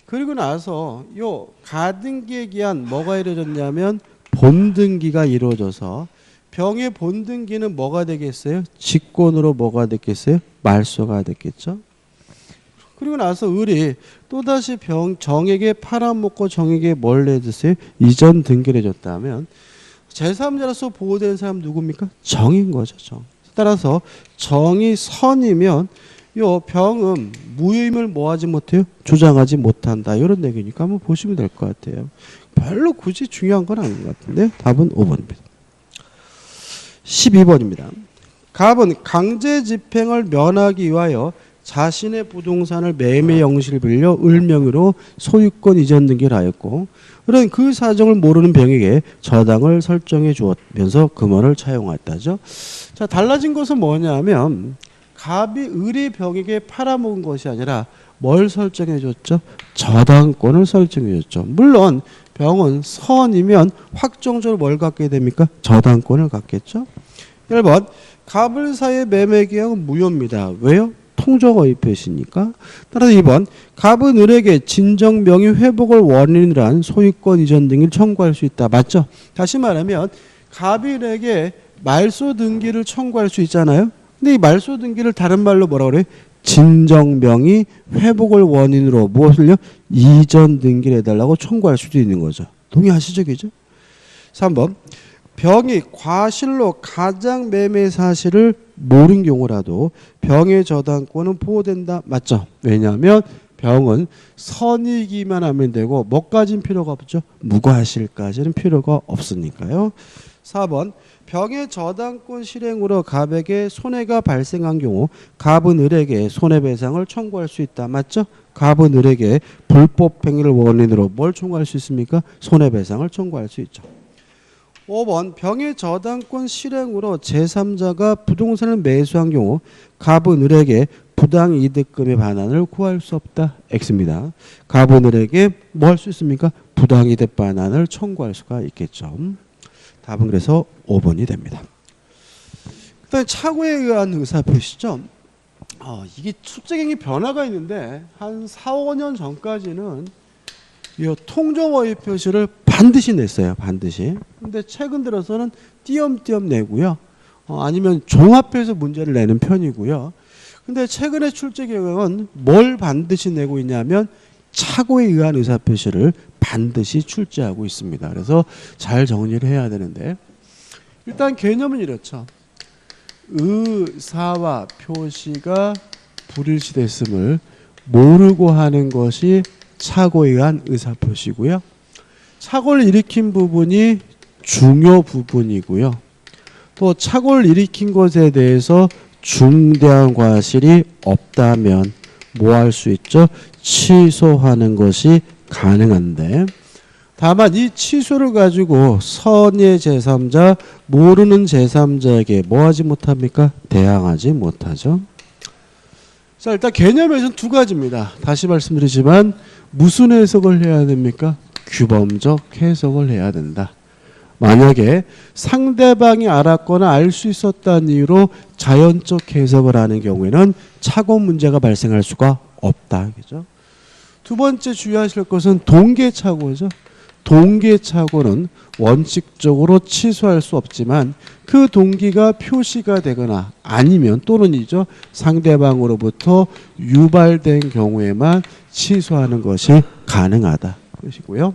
그리고 나서 요 가등기에 기한 뭐가 이루어졌냐면 본등기가 이루어져서 병의 본등기는 뭐가 되겠어요? 직권으로 뭐가 됐겠어요? 말소가 됐겠죠. 그리고 나서 을이 또다시 정에게 팔아먹고 정에게 뭘 해줬어요? 이전 등기를 해줬다면 제3자로서 보호되는 사람 누굽니까? 정인 거죠. 정. 따라서 정이 선이면 요 병은 무효임을 뭐하지 못해요? 주장하지 못한다. 이런 얘기니까 한번 보시면 될 것 같아요. 별로 굳이 중요한 건 아닌 것 같은데 답은 5번입니다. 12번입니다. 갑은 강제 집행을 면하기 위하여 자신의 부동산을 매매 영시를 빌려 을 명의로 소유권 이전 등기를 하였고 그런 그 사정을 모르는 병에게 저당을 설정해 주었면서 금원을 차용했다죠. 자, 달라진 것은 뭐냐면 갑이 을이 병에게 팔아먹은 것이 아니라 뭘 설정해 줬죠? 저당권을 설정해 줬죠. 물론 병은 선이면 확정적으로 뭘 갖게 됩니까? 저당권을 갖겠죠. 1번 갑을사의 매매계약은 무효입니다. 왜요? 통정어휘표시니까. 따라서 2번 갑은 을에게 진정 명의 회복을 원인으로 한 소유권 이전 등을 청구할 수 있다. 맞죠? 다시 말하면 갑이 을에게 말소 등기를 청구할 수 있잖아요. 근데 이 말소 등기를 다른 말로 뭐라고 그래요? 진정 명의 회복을 원인으로 무엇을요? 이전 등기를 해달라고 청구할 수도 있는 거죠. 동의하시죠? 그죠? 3번 병이 과실로 가장 매매 사실을 모른 경우라도 병의 저당권은 보호된다. 맞죠? 왜냐하면 병은 선이기만 하면 되고 뭐까지는 필요가 없죠? 무과실까지는 필요가 없으니까요. 4번 병의 저당권 실행으로 갑에게 손해가 발생한 경우 갑은 을에게 손해배상을 청구할 수 있다. 맞죠? 갑은 을에게 불법 행위를 원인으로 뭘 청구할 수 있습니까? 손해배상을 청구할 수 있죠. 5번 병의 저당권 실행으로 제3자가 부동산을 매수한 경우 갑은 을에게 부당이득금의 반환을 구할 수 없다. X입니다. 갑은 을에게 뭐 할 수 있습니까? 부당이득 반환을 청구할 수가 있겠죠. 답은 그래서 5번이 됩니다. 그다음에 착오에 의한 의사표시죠. 이게 출제경이 변화가 있는데 한 4, 5년 전까지는 이 통정어휘 표시를 반드시 냈어요. 반드시. 근데 최근 들어서는 띄엄띄엄 내고요. 아니면 종합해서 문제를 내는 편이고요. 근데 최근에 출제 경우는 뭘 반드시 내고 있냐면 착오에 의한 의사표시를 반드시 출제하고 있습니다. 그래서 잘 정리를 해야 되는데 일단 개념은 이렇죠. 의사와 표시가 불일치됐음을 모르고 하는 것이 착오에 의한 의사표시고요. 착오를 일으킨 부분이 중요 부분이고요. 또 착오를 일으킨 것에 대해서 중대한 과실이 없다면 뭐 할 수 있죠? 취소하는 것이 가능한데 다만 이 취소를 가지고 선의 제3자, 모르는 제3자에게 뭐 하지 못합니까? 대항하지 못하죠. 자, 일단 개념에서는 두 가지입니다. 다시 말씀드리지만 무슨 해석을 해야 됩니까? 규범적 해석을 해야 된다. 만약에 상대방이 알았거나 알 수 있었다는 이유로 자연적 해석을 하는 경우에는 착오 문제가 발생할 수가 없다. 그죠? 두 번째 주의하실 것은 동계착오죠. 동계착오는 원칙적으로 취소할 수 없지만 그 동기가 표시가 되거나 아니면 또는이죠. 상대방으로부터 유발된 경우에만 취소하는 것이 가능하다. 그것이고요.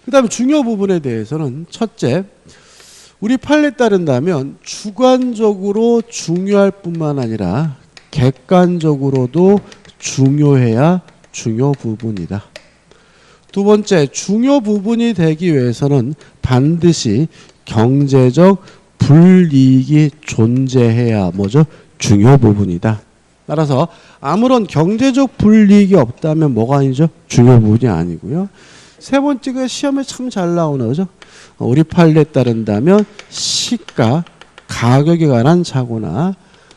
그 다음에 중요 부분에 대해서는 첫째, 우리 판례에 따른다면 주관적으로 중요할 뿐만 아니라 객관적으로도 중요해야 중요 부분이다. 두 번째, 중요 부분이 되기 위해서는 반드시 경제적 불이익이 존재해야 뭐죠? 중요 부분이다. 따라서 아무런 경제적 불이익이 없다면 뭐가 아니죠? 중요 부분이 아니고요. 세 번째가 시험에 참 잘 나오는 거죠. 우리 판례에 따른다면 시가, 가격에 관한 착오나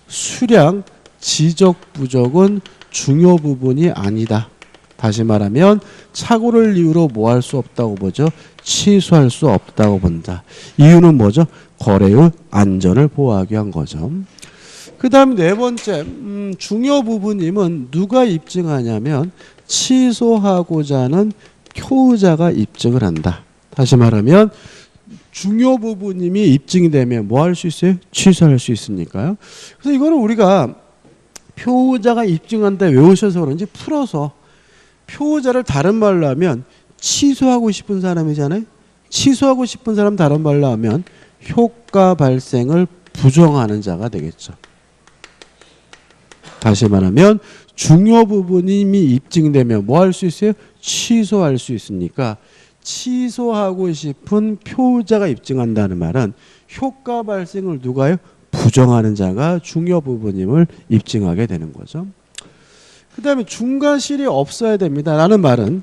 수량, 지적 부족은 중요 부분이 아니다. 다시 말하면 착오를 이유로 뭐 할 수 없다고 보죠? 취소할 수 없다고 본다. 이유는 뭐죠? 거래의 안전을 보호하기 위한 거죠. 그 다음 네 번째, 중요 부분임은 누가 입증하냐면 취소하고자 하는 효의자가 입증을 한다. 다시 말하면 중요 부분임이 입증이 되면 뭐 할 수 있어요? 취소할 수 있으니까요. 그래서 이거는 우리가 표의자가 입증한다 외우셔서 그런지 풀어서 표의자를 다른 말로 하면 취소하고 싶은 사람이잖아요. 취소하고 싶은 사람 다른 말로 하면 효과 발생을 부정하는 자가 되겠죠. 다시 말하면 중요 부분이 이미 입증되면 뭐 할 수 있어요? 취소할 수 있으니까 취소하고 싶은 표의자가 입증한다는 말은 효과 발생을 누가요? 부정하는 자가 중요 부분임을 입증하게 되는 거죠. 그 다음에 중과실이 없어야 됩니다. 라는 말은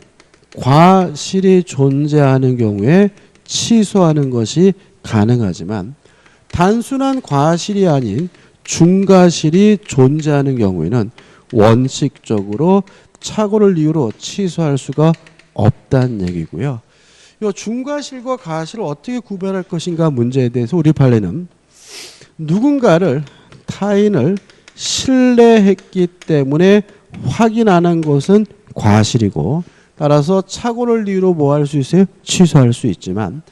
과실이 존재하는 경우에 취소하는 것이 가능하지만 단순한 과실이 아닌 중과실이 존재하는 경우에는 원칙적으로 착오를 이유로 취소할 수가 없다는 얘기고요. 이 중과실과 과실을 어떻게 구별할 것인가 문제에 대해서 우리 판례는 누군가를 타인을 신뢰했기 때문에 확인 안 한 것은 과실이고 따라서 착오를 이유로 뭐 할 수 있어요? 취소할 수 있지만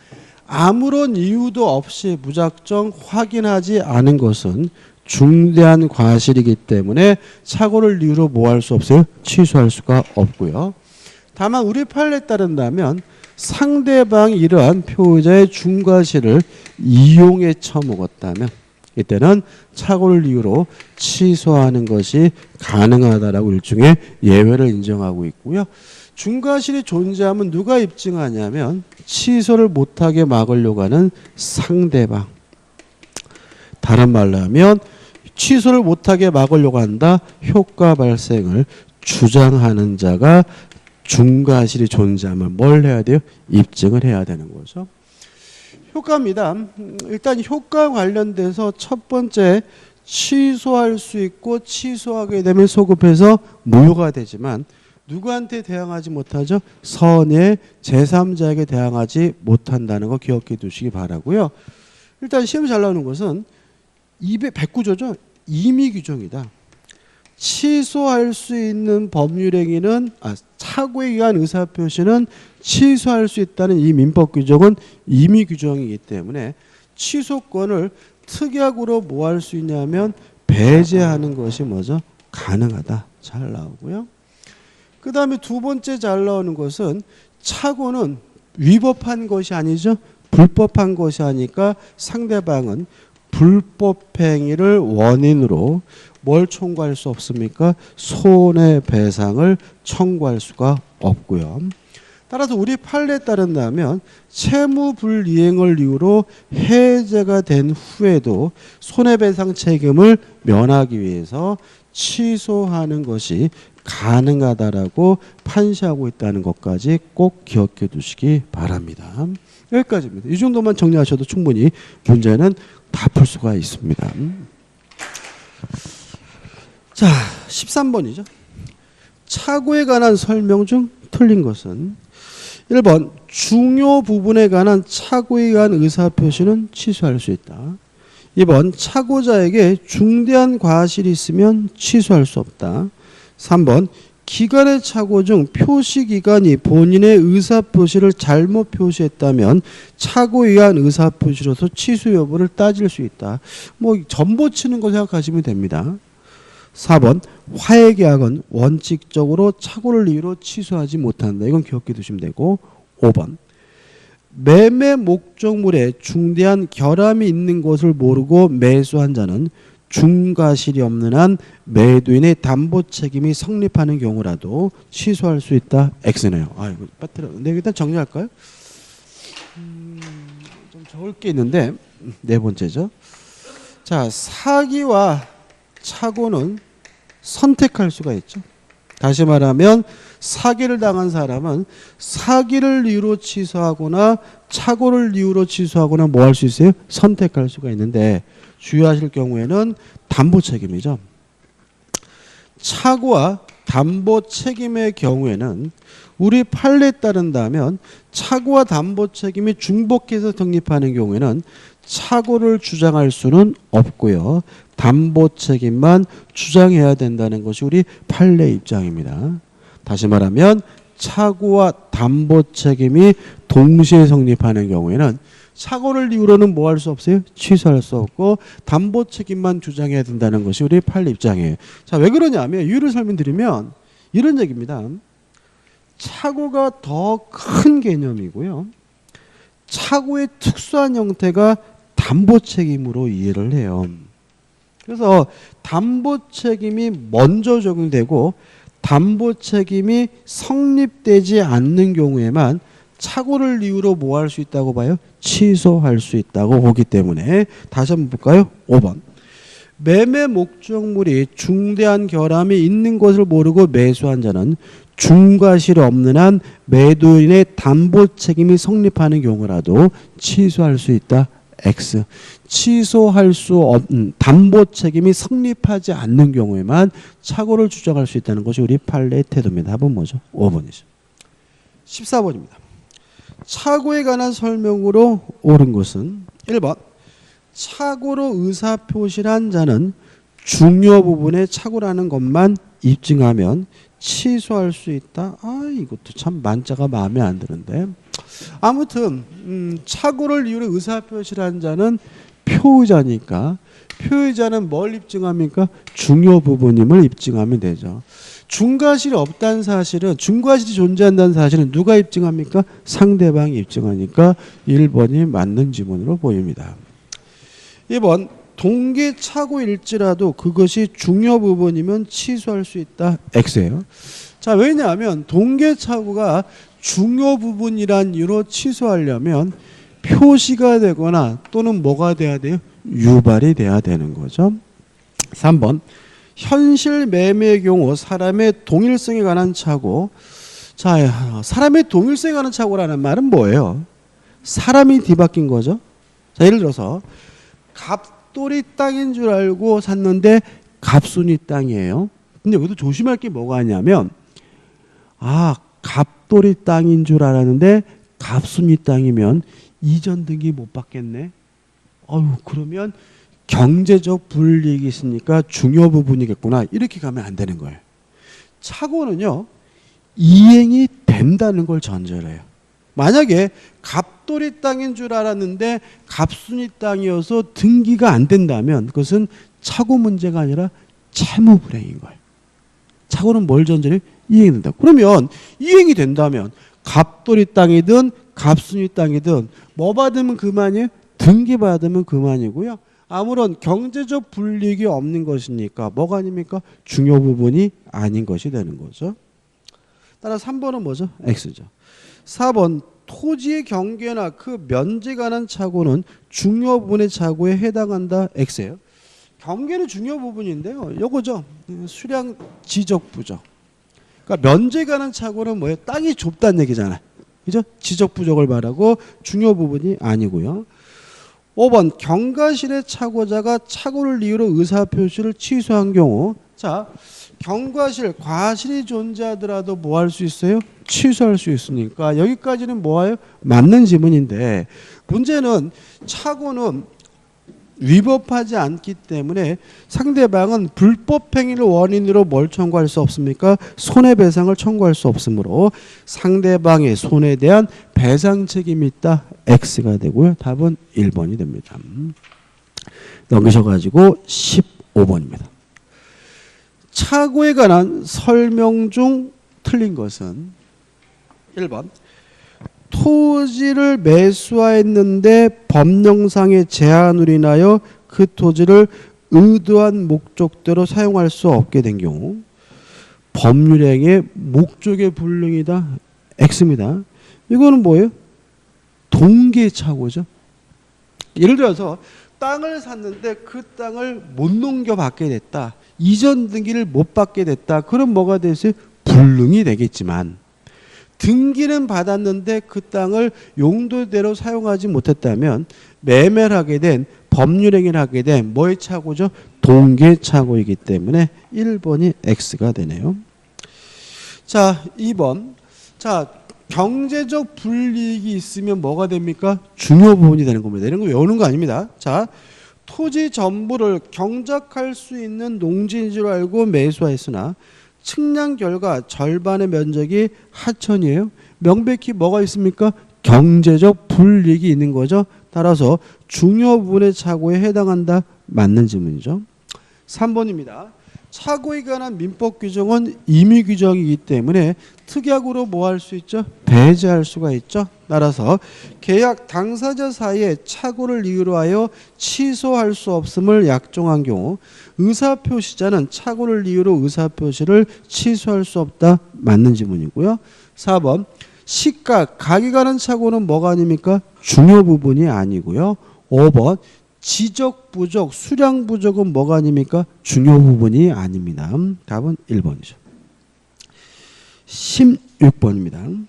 아무런 이유도 없이 무작정 확인하지 않은 것은 중대한 과실이기 때문에 착오를 이유로 뭐 할 수 없어요? 취소할 수가 없고요. 다만 우리 판례에 따른다면 상대방이 이러한 표의자의 중과실을 이용해 처먹었다면 이때는 착오를 이유로 취소하는 것이 가능하다라고 일종의 예외를 인정하고 있고요. 중과실이 존재하면 누가 입증하냐면 취소를 못하게 막으려고 하는 상대방. 다른 말로 하면 취소를 못하게 막으려고 한다. 효과 발생을 주장하는 자가 중과실이 존재하면 뭘 해야 돼요? 입증을 해야 되는 거죠. 효과입니다. 일단 효과 관련돼서 첫 번째 취소할 수 있고 취소하게 되면 소급해서 무효가 되지만 누구한테 대항하지 못하죠? 선의 제3자에게 대항하지 못한다는 거 기억해 두시기 바라고요. 일단 시험 잘 나오는 것은 109조죠. 임의 규정이다. 취소할 수 있는 법률 행위는 착오에 의한 의사표시는 취소할 수 있다는 이 민법 규정은 임의 규정이기 때문에 취소권을 특약으로 뭐 할 수 있냐면 배제하는 것이 뭐죠? 가능하다. 잘 나오고요. 그 다음에 두 번째 잘 나오는 것은 착오는 위법한 것이 아니죠. 불법한 것이 아니까 상대방은 불법행위를 원인으로 뭘 청구할 수 없습니까? 손해배상을 청구할 수가 없고요. 따라서 우리 판례에 따른다면 채무불이행을 이유로 해제가 된 후에도 손해배상 책임을 면하기 위해서 취소하는 것이 가능하다라고 판시하고 있다는 것까지 꼭 기억해 두시기 바랍니다. 여기까지입니다. 이 정도만 정리하셔도 충분히 문제는 다 풀 수가 있습니다. 자, 13번이죠. 착오에 관한 설명 중 틀린 것은 1번 중요 부분에 관한 착오에 의한 의사표시는 취소할 수 있다. 2번 착오자에게 중대한 과실이 있으면 취소할 수 없다. 3번 기간의 착오 중 표시기간이 본인의 의사표시를 잘못 표시했다면 착오에 의한 의사표시로서 취소 여부를 따질 수 있다. 뭐 전보 치는 거 생각하시면 됩니다. 4번 화해계약은 원칙적으로 착오를 이유로 취소하지 못한다. 이건 기억해 두시면 되고 5번 매매 목적물에 중대한 결함이 있는 것을 모르고 매수한 자는 중과실이 없는 한 매도인의 담보 책임이 성립하는 경우라도 취소할 수 있다. X네요. 이거 빠뜨렸는데 일단 정리할까요? 좀 적을 게 있는데 네 번째죠. 자, 사기와 착오는 선택할 수가 있죠. 다시 말하면 사기를 당한 사람은 사기를 이유로 취소하거나 착오를 이유로 취소하거나 뭐 할 수 있어요? 선택할 수가 있는데 주의하실 경우에는 담보 책임이죠. 착오와 담보 책임의 경우에는 우리 판례에 따른다면 착오와 담보 책임이 중복해서 성립하는 경우에는 착오를 주장할 수는 없고요. 담보 책임만 주장해야 된다는 것이 우리 판례 입장입니다. 다시 말하면 착오와 담보 책임이 동시에 성립하는 경우에는 착오를 이유로는 뭐 할 수 없어요? 취소할 수 없고 담보 책임만 주장해야 된다는 것이 우리 판례 입장이에요. 자, 왜 그러냐면 이유를 설명드리면 이런 얘기입니다. 착오가 더 큰 개념이고요. 착오의 특수한 형태가 담보 책임으로 이해를 해요. 그래서 담보 책임이 먼저 적용되고 담보 책임이 성립되지 않는 경우에만 착오를 이유로 뭐 할 수 있다고 봐요? 취소할 수 있다고 보기 때문에 다시 한번 볼까요? 5번 매매 목적물이 중대한 결함이 있는 것을 모르고 매수한 자는 중과실이 없는 한 매도인의 담보 책임이 성립하는 경우라도 취소할 수 있다. X. 취소할 수 없는 담보 책임이 성립하지 않는 경우에만 착오를 주장할 수 있다는 것이 우리 판례의 태도입니다. 답은 뭐죠? 5번이죠. 14번입니다. 착오에 관한 설명으로 옳은 것은 1번 착오로 의사표시한 자는 중요 부분에 착오라는 것만 입증하면 취소할 수 있다. 이것도 참 만자가 마음에 안 드는데 아무튼 착오를 이유로 의사표시를 한 자는 표의자니까 표의자는 뭘 입증합니까? 중요 부분임을 입증하면 되죠. 중과실이 없다는 사실은 중과실이 존재한다는 사실은 누가 입증합니까? 상대방이 입증하니까 1번이 맞는 지문으로 보입니다. 2번 동계착오일지라도 그것이 중요 부분이면 취소할 수 있다. X예요. 자, 왜냐하면 동계착오가 중요 부분이란 이유로 취소하려면 표시가 되거나 또는 뭐가 돼야 돼요? 유발이 돼야 되는 거죠. 3번 현실 매매의 경우 사람의 동일성에 관한 착오. 자, 사람의 동일성에 관한 착오라는 말은 뭐예요? 사람이 뒤바뀐 거죠. 자, 예를 들어서 갑돌이 땅인 줄 알고 샀는데 갑순이 땅이에요. 근데 여기도 조심할 게 뭐가 있냐면 갑돌이 땅인 줄 알았는데 갑순이 땅이면 이전 등기 못 받겠네. 그러면 경제적 불이익이 있으니까 중요 부분이겠구나. 이렇게 가면 안 되는 거예요. 착오는요. 이행이 된다는 걸 전제로 해요. 만약에 갑돌이 땅인 줄 알았는데 갑순이 땅이어서 등기가 안 된다면 그것은 착오 문제가 아니라 채무 불이행인 거예요. 착오는 뭘 전제로 해요? 이행이 된다. 그러면 이행이 된다면 갑돌이 땅이든 갑순이 땅이든 뭐 받으면 그만이에요? 등기 받으면 그만이고요. 아무런 경제적 불이익이 없는 것이니까 뭐가 아닙니까? 중요 부분이 아닌 것이 되는 거죠. 따라 3번은 뭐죠? X죠. 4번 토지의 경계나 그 면제에 관한 착오는 중요 부분의 착오에 해당한다. X예요. 경계는 중요 부분인데요. 요거죠. 수량 지적 부족. 그러니까 면제에 관한 착오는 뭐예요? 땅이 좁다는 얘기잖아요. 그죠? 지적 부족을 말하고 중요 부분이 아니고요. 5번 경과실의 착오자가 착오를 이유로 의사표시를 취소한 경우 자 경과실 과실이 존재하더라도 뭐 할 수 있어요? 취소할 수 있으니까 여기까지는 뭐예요? 맞는 지문인데 문제는 착오는 위법하지 않기 때문에 상대방은 불법행위를 원인으로 뭘 청구할 수 없습니까? 손해배상을 청구할 수 없으므로 상대방의 손해에 대한 배상 책임이 있다. X가 되고요. 답은 1번이 됩니다. 넘기셔가지고 15번입니다. 착오에 관한 설명 중 틀린 것은 1번 토지를 매수하였는데 법령상의 제한으로 인하여 그 토지를 의도한 목적대로 사용할 수 없게 된 경우 법률행위의 목적의 불능이다. X입니다. 이거는 뭐예요? 동계착오죠. 예를 들어서 땅을 샀는데 그 땅을 못 넘겨받게 됐다. 이전 등기를 못 받게 됐다. 그럼 뭐가 됐어요? 불능이 되겠지만 등기는 받았는데 그 땅을 용도대로 사용하지 못했다면 매매를 하게 된 법률행위를 하게 된 뭐의 착오죠? 동계착오이기 때문에 1번이 X가 되네요. 자 2번 자 경제적 불이익이 있으면 뭐가 됩니까? 중요 부분이 되는 겁니다. 이런 거 외우는 거 아닙니다. 자 토지 전부를 경작할 수 있는 농지인 줄 알고 매수했으나 측량 결과 절반의 면적이 하천이에요. 명백히 뭐가 있습니까? 경제적 불이익이 있는 거죠. 따라서 중요 부분의 착오에 해당한다. 맞는 질문이죠. 3번입니다. 착오에 관한 민법 규정은 임의 규정이기 때문에 특약으로 뭐 할 수 있죠? 배제할 수가 있죠. 따라서 계약 당사자 사이에 착오를 이유로 하여 취소할 수 없음을 약정한 경우 의사표시자는 착오를 이유로 의사표시를 취소할 수 없다. 맞는 지문이고요. 4번 시가 가격에 관한 착오는 뭐가 아닙니까? 중요 부분이 아니고요. 5번 지적 부족, 수량 부족은 뭐가 아닙니까? 중요 부분이 아닙니다. 답은 1번이죠. 16번입니다.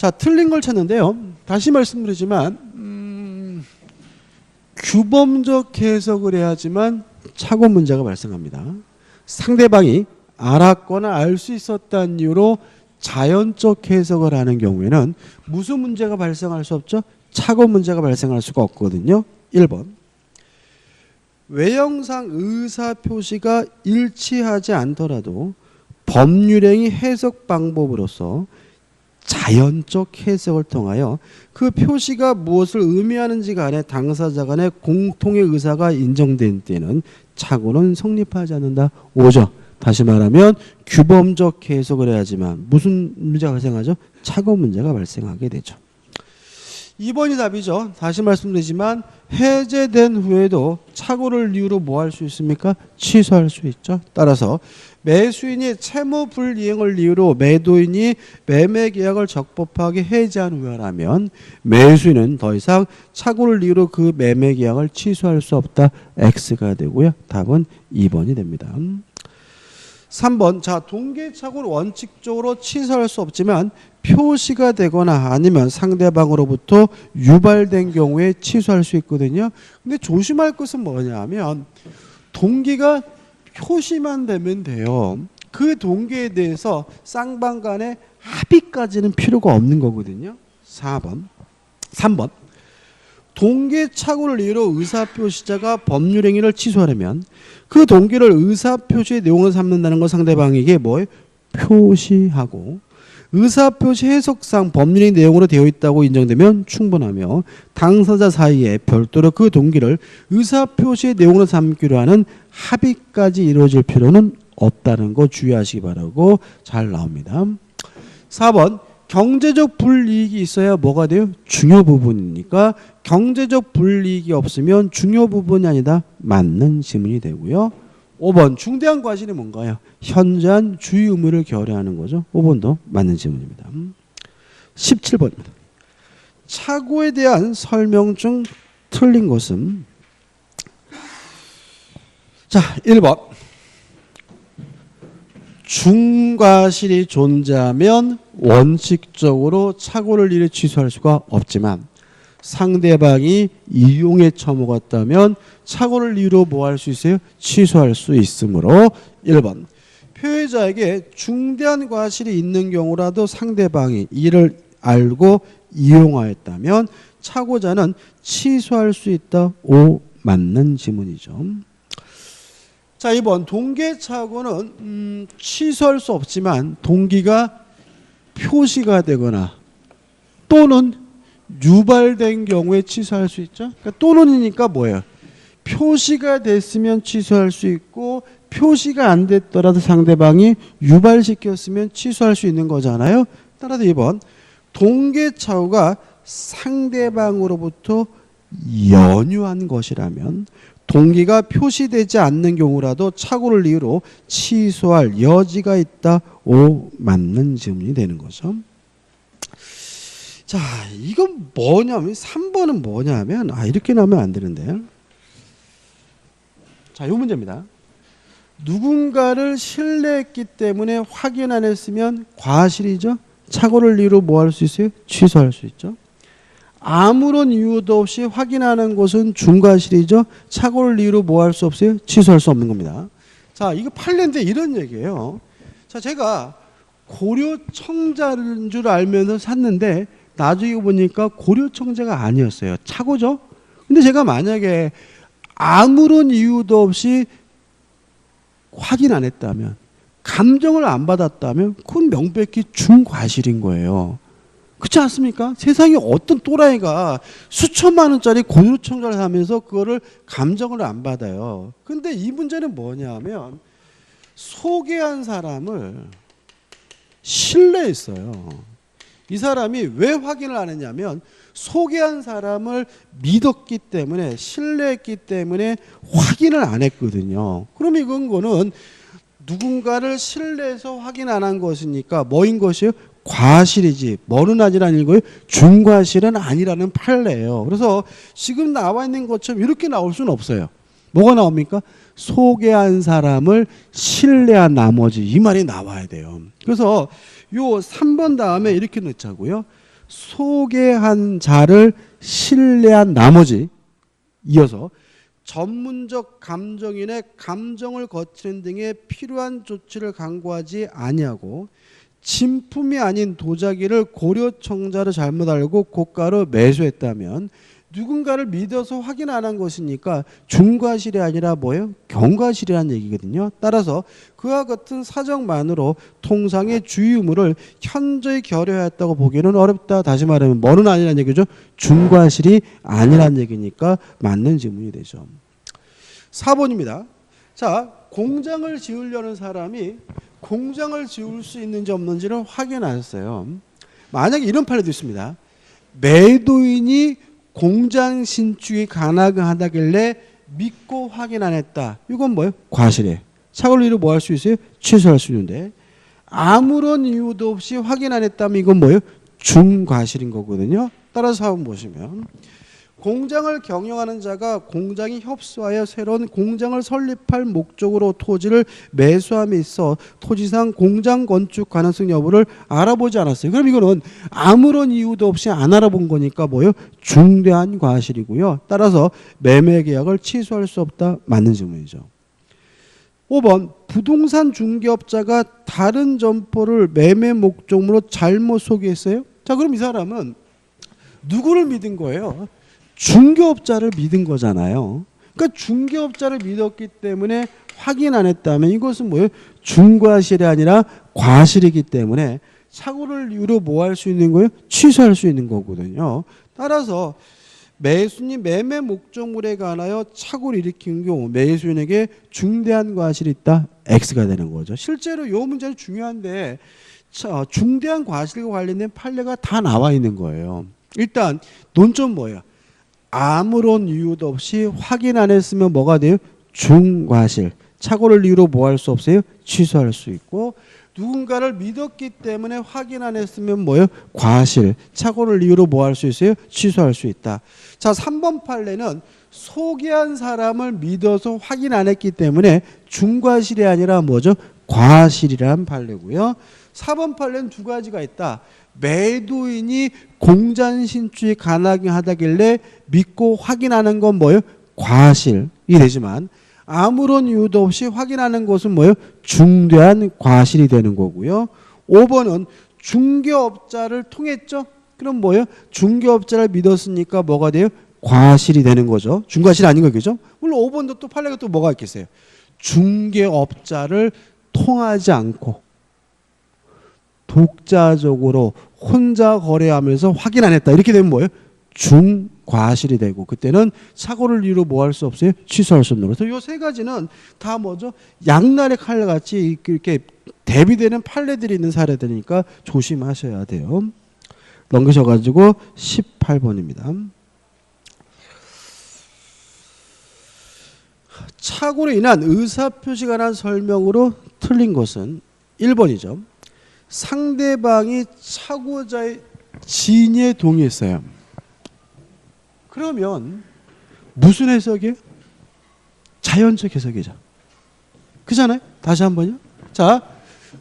자, 틀린 걸 찾는데요. 다시 말씀드리지만 규범적 해석을 해야지만 착오 문제가 발생합니다. 상대방이 알았거나 알 수 있었다는 이유로 자연적 해석을 하는 경우에는 무슨 문제가 발생할 수 없죠? 착오 문제가 발생할 수가 없거든요. 1번. 외형상 의사표시가 일치하지 않더라도 법률행위 해석 방법으로서 자연적 해석을 통하여 그 표시가 무엇을 의미하는지 간에 당사자 간의 공통의 의사가 인정된 때는 착오는 성립하지 않는다. 5죠. 다시 말하면 규범적 해석을 해야지만 무슨 문제가 발생하죠? 착오 문제가 발생하게 되죠. 2번이 답이죠. 다시 말씀드리지만 해제된 후에도 착오를 이유로 뭐 할 수 있습니까? 취소할 수 있죠. 따라서 매수인이 채무 불이행을 이유로 매도인이 매매 계약을 적법하게 해제한 후라면 매수인은 더 이상 착오를 이유로 그 매매 계약을 취소할 수 없다. X가 되고요. 답은 2번이 됩니다. 3번. 자, 동계착오를 원칙적으로 취소할 수 없지만 표시가 되거나 아니면 상대방으로부터 유발된 경우에 취소할 수 있거든요. 근데 조심할 것은 뭐냐면 동기가 표시만 되면 돼요. 그 동기에 대해서 쌍방 간의 합의까지는 필요가 없는 거거든요. 4번. 3번. 동계착오를 이유로 의사표시자가 법률행위를 취소하려면 그 동기를 의사표시의 내용을 삼는다는 걸 상대방에게 뭐에 표시하고 의사표시 해석상 법률의 내용으로 되어 있다고 인정되면 충분하며 당사자 사이에 별도로 그 동기를 의사표시의 내용으로 삼기로 하는 합의까지 이루어질 필요는 없다는 거 주의하시기 바라고 잘 나옵니다. 4번. 경제적 불이익이 있어야 뭐가 돼요? 중요 부분이니까 경제적 불이익이 없으면 중요 부분이 아니다. 맞는 지문이 되고요. 5번. 중대한 과실이 뭔가요? 현저한 주의 의무를 결여하는 거죠. 5번도 맞는 지문입니다. 17번입니다. 착오에 대한 설명 중 틀린 것은 자, 1번. 중과실이 존재하면 원칙적으로 착오를 일에 취소할 수가 없지만 상대방이 이용에 처먹었다면 착오를 이유로 뭐 할 수 있어요? 취소할 수 있으므로 1번. 표해자에게 중대한 과실이 있는 경우라도 상대방이 이를 알고 이용하였다면 착오자는 취소할 수 있다. 5 맞는 지문이죠. 자, 2번. 동계착오는 취소할 수 없지만 동기가 표시가 되거나 또는 유발된 경우에 취소할 수 있죠. 그러니까 또는이니까 뭐예요? 표시가 됐으면 취소할 수 있고 표시가 안 됐더라도 상대방이 유발시켰으면 취소할 수 있는 거잖아요. 따라서 2번. 동계착오가 상대방으로부터 연유한 것이라면 동기가 표시되지 않는 경우라도 착오를 이유로 취소할 여지가 있다. 5 맞는 질문이 되는 거죠. 자, 이건 뭐냐면 3번은 뭐냐면 이렇게 나오면 안 되는데. 자, 이 문제입니다. 누군가를 신뢰했기 때문에 확인 안 했으면 과실이죠. 착오를 이유로 뭐 할 수 있어요? 취소할 수 있죠. 아무런 이유도 없이 확인하는 것은 중과실이죠. 착오를 이유로 뭐 할 수 없어요? 취소할 수 없는 겁니다. 자, 이거 판례인데 이런 얘기예요. 자, 제가 고려청자인 줄 알면서 샀는데 나중에 보니까 고려청자가 아니었어요. 착오죠. 근데 제가 만약에 아무런 이유도 없이 확인 안 했다면, 감정을 안 받았다면 그건 명백히 중과실인 거예요. 그렇지 않습니까? 세상에 어떤 또라이가 수천만 원짜리 고유청자를 하면서 그거를 감정을 안 받아요. 근데 이 문제는 뭐냐면 소개한 사람을 신뢰했어요. 이 사람이 왜 확인을 안 했냐면 소개한 사람을 믿었기 때문에, 신뢰했기 때문에 확인을 안 했거든요. 그럼 이거는 누군가를 신뢰해서 확인 안 한 것이니까 뭐인 것이에요? 과실이지. 뭐는 아니라는 거예요? 중과실은 아니라는 판례예요. 그래서 지금 나와 있는 것처럼 이렇게 나올 수는 없어요. 뭐가 나옵니까? 소개한 사람을 신뢰한 나머지, 이 말이 나와야 돼요. 그래서 요 3번 다음에 이렇게 넣자고요. 소개한 자를 신뢰한 나머지 이어서 전문적 감정인의 감정을 거치는 등의 필요한 조치를 강구하지 아니하고 진품이 아닌 도자기를 고려청자로 잘못 알고 고가로 매수했다면 누군가를 믿어서 확인 안 한 것이니까 중과실이 아니라 뭐예요? 경과실이라는 얘기거든요. 따라서 그와 같은 사정만으로 통상의 주의 의무를 현저히 결여했다고 보기는 어렵다. 다시 말하면 뭐는 아니라는 얘기죠? 중과실이 아니라는 얘기니까 맞는 질문이 되죠. 4번입니다. 자, 공장을 지으려는 사람이 공장을 지을 수 있는지 없는지를 확인하셨어요. 만약에 이런 판례도 있습니다. 매도인이 공장 신축이 가능하다길래 믿고 확인 안 했다. 이건 뭐예요? 과실이에요. 착오를 이유로 뭐 할 수 있어요? 취소할 수 있는데 아무런 이유도 없이 확인 안 했다면 이건 뭐예요? 중과실인 거거든요. 따라서 한번 보시면 공장을 경영하는 자가 공장이 협소하여 새로운 공장을 설립할 목적으로 토지를 매수함에 있어 토지상 공장 건축 가능성 여부를 알아보지 않았어요. 그럼 이거는 아무런 이유도 없이 안 알아본 거니까 뭐예요? 중대한 과실이고요. 따라서 매매 계약을 취소할 수 없다. 맞는 질문이죠. 5번 부동산 중개업자가 다른 점포를 매매 목적으로 잘못 소개했어요. 자, 그럼 이 사람은 누구를 믿은 거예요? 중개업자를 믿은 거잖아요. 그러니까 중개업자를 믿었기 때문에 확인 안 했다면 이것은 뭐예요? 중과실이 아니라 과실이기 때문에 착오를 이유로 뭐 할 수 있는 거예요? 취소할 수 있는 거거든요. 따라서 매수인이 매매 목적물에 관하여 착오를 일으킨 경우 매수인에게 중대한 과실이 있다. X가 되는 거죠. 실제로 이 문제는 중요한데 중대한 과실과 관련된 판례가 다 나와 있는 거예요. 일단 논점 뭐예요? 아무런 이유도 없이 확인 안 했으면 뭐가 돼요? 중과실. 착오를 이유로 뭐 할 수 없어요? 취소할 수 있고 누군가를 믿었기 때문에 확인 안 했으면 뭐예요? 과실. 착오를 이유로 뭐 할 수 있어요? 취소할 수 있다. 자, 3번 판례는 소개한 사람을 믿어서 확인 안 했기 때문에 중과실이 아니라 뭐죠? 과실이란 판례고요. 4번 판례는 두 가지가 있다. 매도인이 공장 신축이 가능하다길래 믿고 확인하는 건 뭐예요? 과실이 되지만 아무런 이유도 없이 확인하는 것은 뭐예요? 중대한 과실이 되는 거고요. 5번은 중개업자를 통했죠? 그럼 뭐예요? 중개업자를 믿었으니까 뭐가 돼요? 과실이 되는 거죠. 중과실이 아닌 거겠죠? 물론 5번도 또 판례가 또 뭐가 있겠어요? 중개업자를 통하지 않고 독자적으로 혼자 거래하면서 확인 안 했다. 이렇게 되면 뭐예요? 중과실이 되고 그때는 착오를 이유로 뭐 할 수 없어요? 취소할 수 없는 거죠. 이 세 가지는 다 뭐죠? 양날의 칼 같이 이렇게 대비되는 판례들이 있는 사례들이니까 조심하셔야 돼요. 넘기셔가지고 18번입니다. 착오로 인한 의사표시가 난 설명으로 틀린 것은 1번이죠. 상대방이 착오자의 진위에 동의했어요. 그러면 무슨 해석이에요? 자연적 해석이죠. 그잖아요? 다시 한번요. 자,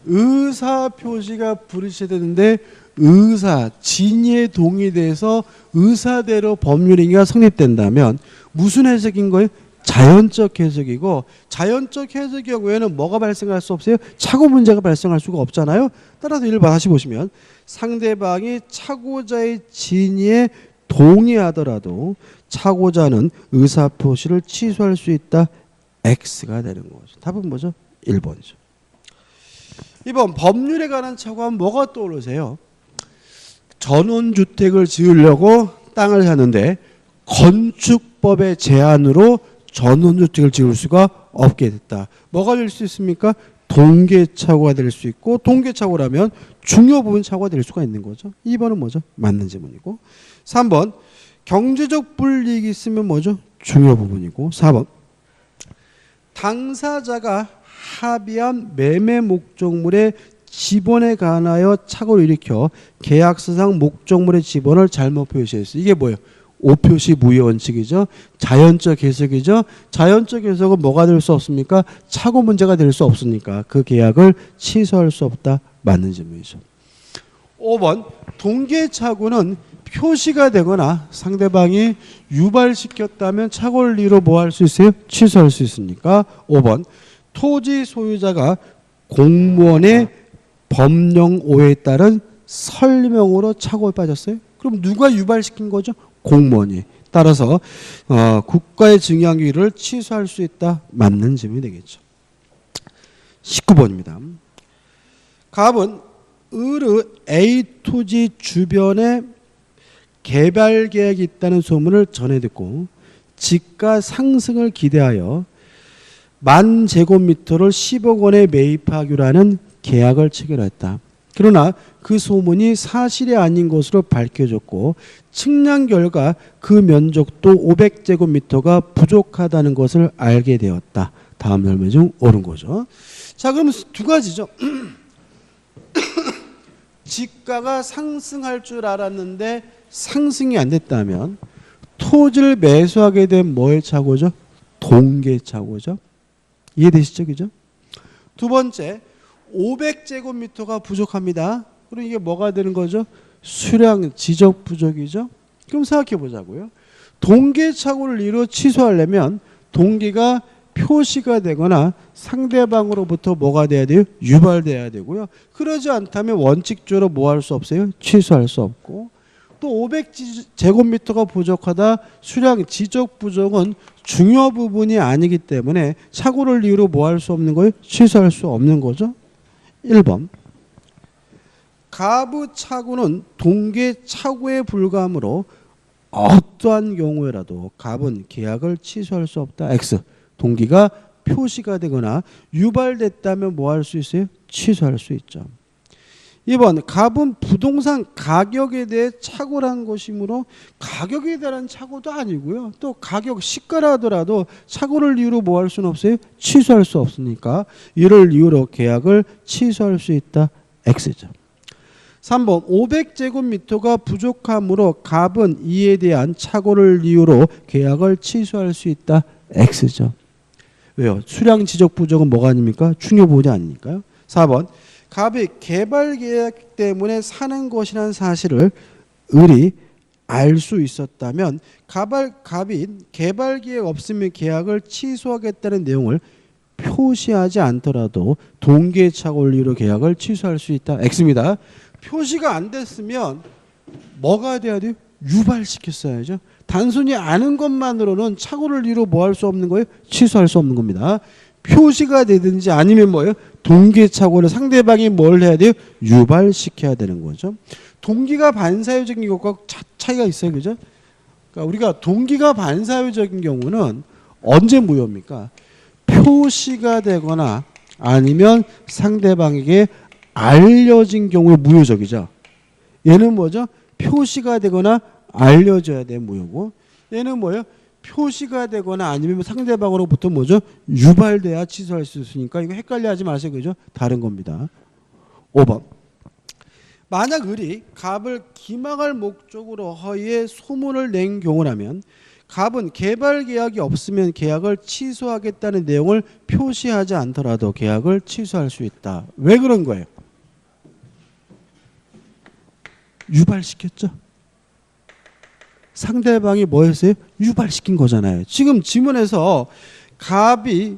의사표시가 불이체되는데 의사, 진위에 동의돼서 의사대로 법률행위가 성립된다면 무슨 해석인 거예요? 자연적 해석이고 자연적 해석의 경우에는 뭐가 발생할 수 없어요? 착오 문제가 발생할 수가 없잖아요. 따라서 1번 다시 보시면 상대방이 착오자의 진위에 동의하더라도 착오자는 의사표시를 취소할 수 있다. X가 되는 거죠. 답은 뭐죠? 1번이죠. 2번 법률에 관한 착오하면 뭐가 떠오르세요? 전원주택을 지으려고 땅을 샀는데 건축법의 제한으로 전원주택을 지을 수가 없게 됐다. 뭐가 될 수 있습니까? 동계착오가 될 수 있고 동계착오라면 중요 부분 착오가 될 수가 있는 거죠. 2번은 뭐죠? 맞는 질문이고 3번 경제적 불이익이 있으면 뭐죠? 중요 부분이고 4번 당사자가 합의한 매매 목적물의 지번에 관하여 착오를 일으켜 계약서상 목적물의 지번을 잘못 표시했어요. 이게 뭐예요? 오표시 무효 원칙이죠. 자연적 해석이죠. 자연적 해석은 뭐가 될 수 없습니까? 착오 문제가 될 수 없으니까 그 계약을 취소할 수 없다. 맞는 질문이죠. 5번 동계착오는 표시가 되거나 상대방이 유발시켰다면 착오를 이유로 뭐 할 수 있어요? 취소할 수 있으니까 5번 토지 소유자가 공무원의 법령 오해에 따른 설명으로 착오에 빠졌어요. 그럼 누가 유발시킨 거죠? 공무원이. 따라서 국가의 증여행위를 취소할 수 있다. 맞는 질문이 되겠죠. 19번입니다. 갑은 을의 A 토지 주변에 개발 계획이 있다는 소문을 전해 듣고 지가 상승을 기대하여 10,000제곱미터를 10억 원에 매입하기로 하는 계약을 체결했다. 그러나 그 소문이 사실이 아닌 것으로 밝혀졌고 측량 결과 그 면적도 500제곱미터가 부족하다는 것을 알게 되었다. 다음 설명 중 옳은 거죠. 자, 그럼 두 가지죠. 지가가 상승할 줄 알았는데 상승이 안 됐다면 토지를 매수하게 된 뭐의 착오죠? 동계착오죠. 이해되시죠? 그죠? 두 번째, 500제곱미터가 부족합니다. 그럼 이게 뭐가 되는 거죠? 수량 지적 부족이죠. 그럼 생각해 보자고요. 동계착오를 이루어 취소하려면 동기가 표시가 되거나 상대방으로부터 뭐가 돼야 돼요? 유발돼야 되고요. 그러지 않다면 원칙적으로 뭐 할 수 없어요? 취소할 수 없고, 또 500제곱미터가 부족하다 수량 지적 부족은 중요 부분이 아니기 때문에 착오를 이유로 뭐 할 수 없는 거예요? 취소할 수 없는 거죠. 1번 갑의 착오는 동계 착오에 불과하므로 어떠한 경우에라도 갑은 계약을 취소할 수 없다. X. 동기가 표시가 되거나 유발됐다면 뭐 할 수 있어요? 취소할 수 있죠. 2번 갑은 부동산 가격에 대해 착오를 한 것이므로 가격에 대한 착오도 아니고요. 또 가격 시가라 하더라도 착오를 이유로 뭐 할 수는 없어요? 취소할 수 없으니까 이를 이유로 계약을 취소할 수 있다. X죠. 3번 500제곱미터가 부족하므로 갑은 이에 대한 착오를 이유로 계약을 취소할 수 있다. X죠. 왜요? 수량 지적 부족은 뭐가 아닙니까? 중요 부분이 아니니까요. 4번 갑이 개발 계획 때문에 사는 것이라는 사실을 을이 알 수 있었다면 갑이 개발 계획 없으면 계약을 취소하겠다는 내용을 표시하지 않더라도 동계착오를 이유로 계약을 취소할 수 있다. X입니다. 표시가 안 됐으면 뭐가 돼야 돼요? 유발시켰어야죠. 단순히 아는 것만으로는 착오를 이유로 뭐 할 수 없는 거예요? 취소할 수 없는 겁니다. 표시가 되든지 아니면 뭐예요? 동계착오를 상대방이 뭘 해야 돼요? 유발시켜야 되는 거죠. 동기가 반사회적인 것과 차이가 있어요. 그죠? 그러니까 우리가 동기가 반사회적인 경우는 언제 무효입니까? 표시가 되거나 아니면 상대방에게 알려진 경우에 무효적이죠. 얘는 뭐죠? 표시가 되거나 알려져야 돼 무효고, 얘는 뭐예요? 표시가 되거나 아니면 상대방으로부터 뭐죠? 유발돼야 취소할 수 있으니까 이거 헷갈려 하지 마세요. 그죠? 다른 겁니다. 5번 만약 을이 갑을 기망할 목적으로 허위에 소문을 낸 경우라면 갑은 개발 계약이 없으면 계약을 취소하겠다는 내용을 표시하지 않더라도 계약을 취소할 수 있다. 왜 그런 거예요? 유발시켰죠. 상대방이 뭐 했어요? 유발시킨 거잖아요. 지금 지문에서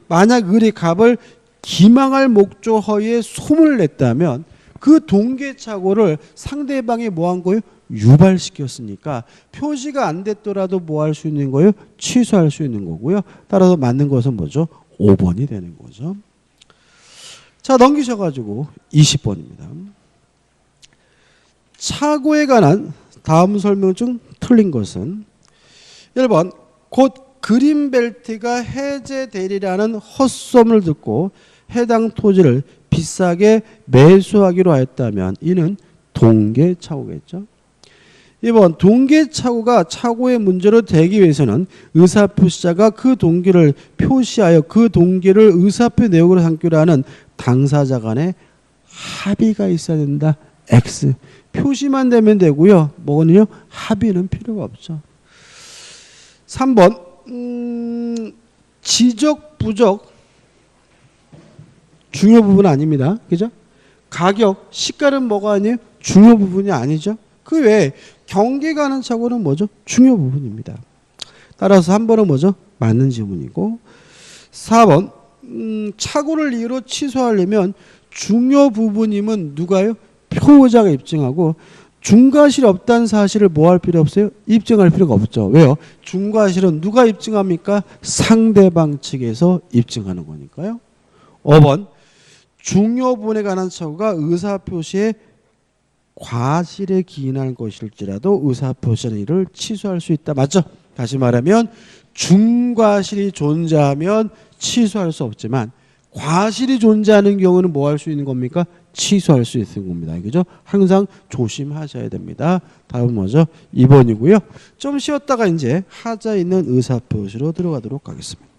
만약 을이 갑을 기망할 목적 허위에 소문을 냈다면 그 동계착오를 상대방이 뭐 한 거예요? 유발시켰으니까 표시가 안 됐더라도 뭐 할 수 있는 거예요? 취소할 수 있는 거고요. 따라서 맞는 것은 뭐죠? 5번이 되는 거죠. 자, 넘기셔가지고 20번입니다. 착오에 관한 다음 설명 중 틀린 것은 1번 곧 그린벨트가 해제되리라는 헛소문을 듣고 해당 토지를 비싸게 매수하기로 하였다면 이는 동계착오겠죠. 2번 동계착오가 착오의 문제로 되기 위해서는 의사표시자가 그 동기를 표시하여 그 동기를 의사표 내용으로 삼기로 하는 당사자 간의 합의가 있어야 된다. X. 표시만 되면 되고요. 뭐는요? 합의는 필요가 없죠. 3번 지적 부적 중요 부분 아닙니다. 그죠? 가격, 시가는 뭐가 아니에요? 중요 부분이 아니죠. 그 외에 경계 가는 착오는 뭐죠? 중요 부분입니다. 따라서 3번은 뭐죠? 맞는 지문이고 4번 착오를 이유로 취소하려면 중요 부분임은 누가요? 표의자가 입증하고 중과실이 없다는 사실을 뭐 할 필요 없어요? 입증할 필요가 없죠. 왜요? 중과실은 누가 입증합니까? 상대방 측에서 입증하는 거니까요. 5번 중요 부분에 관한 착오가 의사표시에 과실에 기인할 것일지라도 의사표시하는 일을 취소할 수 있다. 맞죠? 다시 말하면 중과실이 존재하면 취소할 수 없지만 과실이 존재하는 경우는 뭐 할 수 있는 겁니까? 취소할 수 있는 겁니다. 그죠? 항상 조심하셔야 됩니다. 다음은 뭐죠? 2번이고요. 좀 쉬었다가 이제 하자 있는 의사표시로 들어가도록 하겠습니다.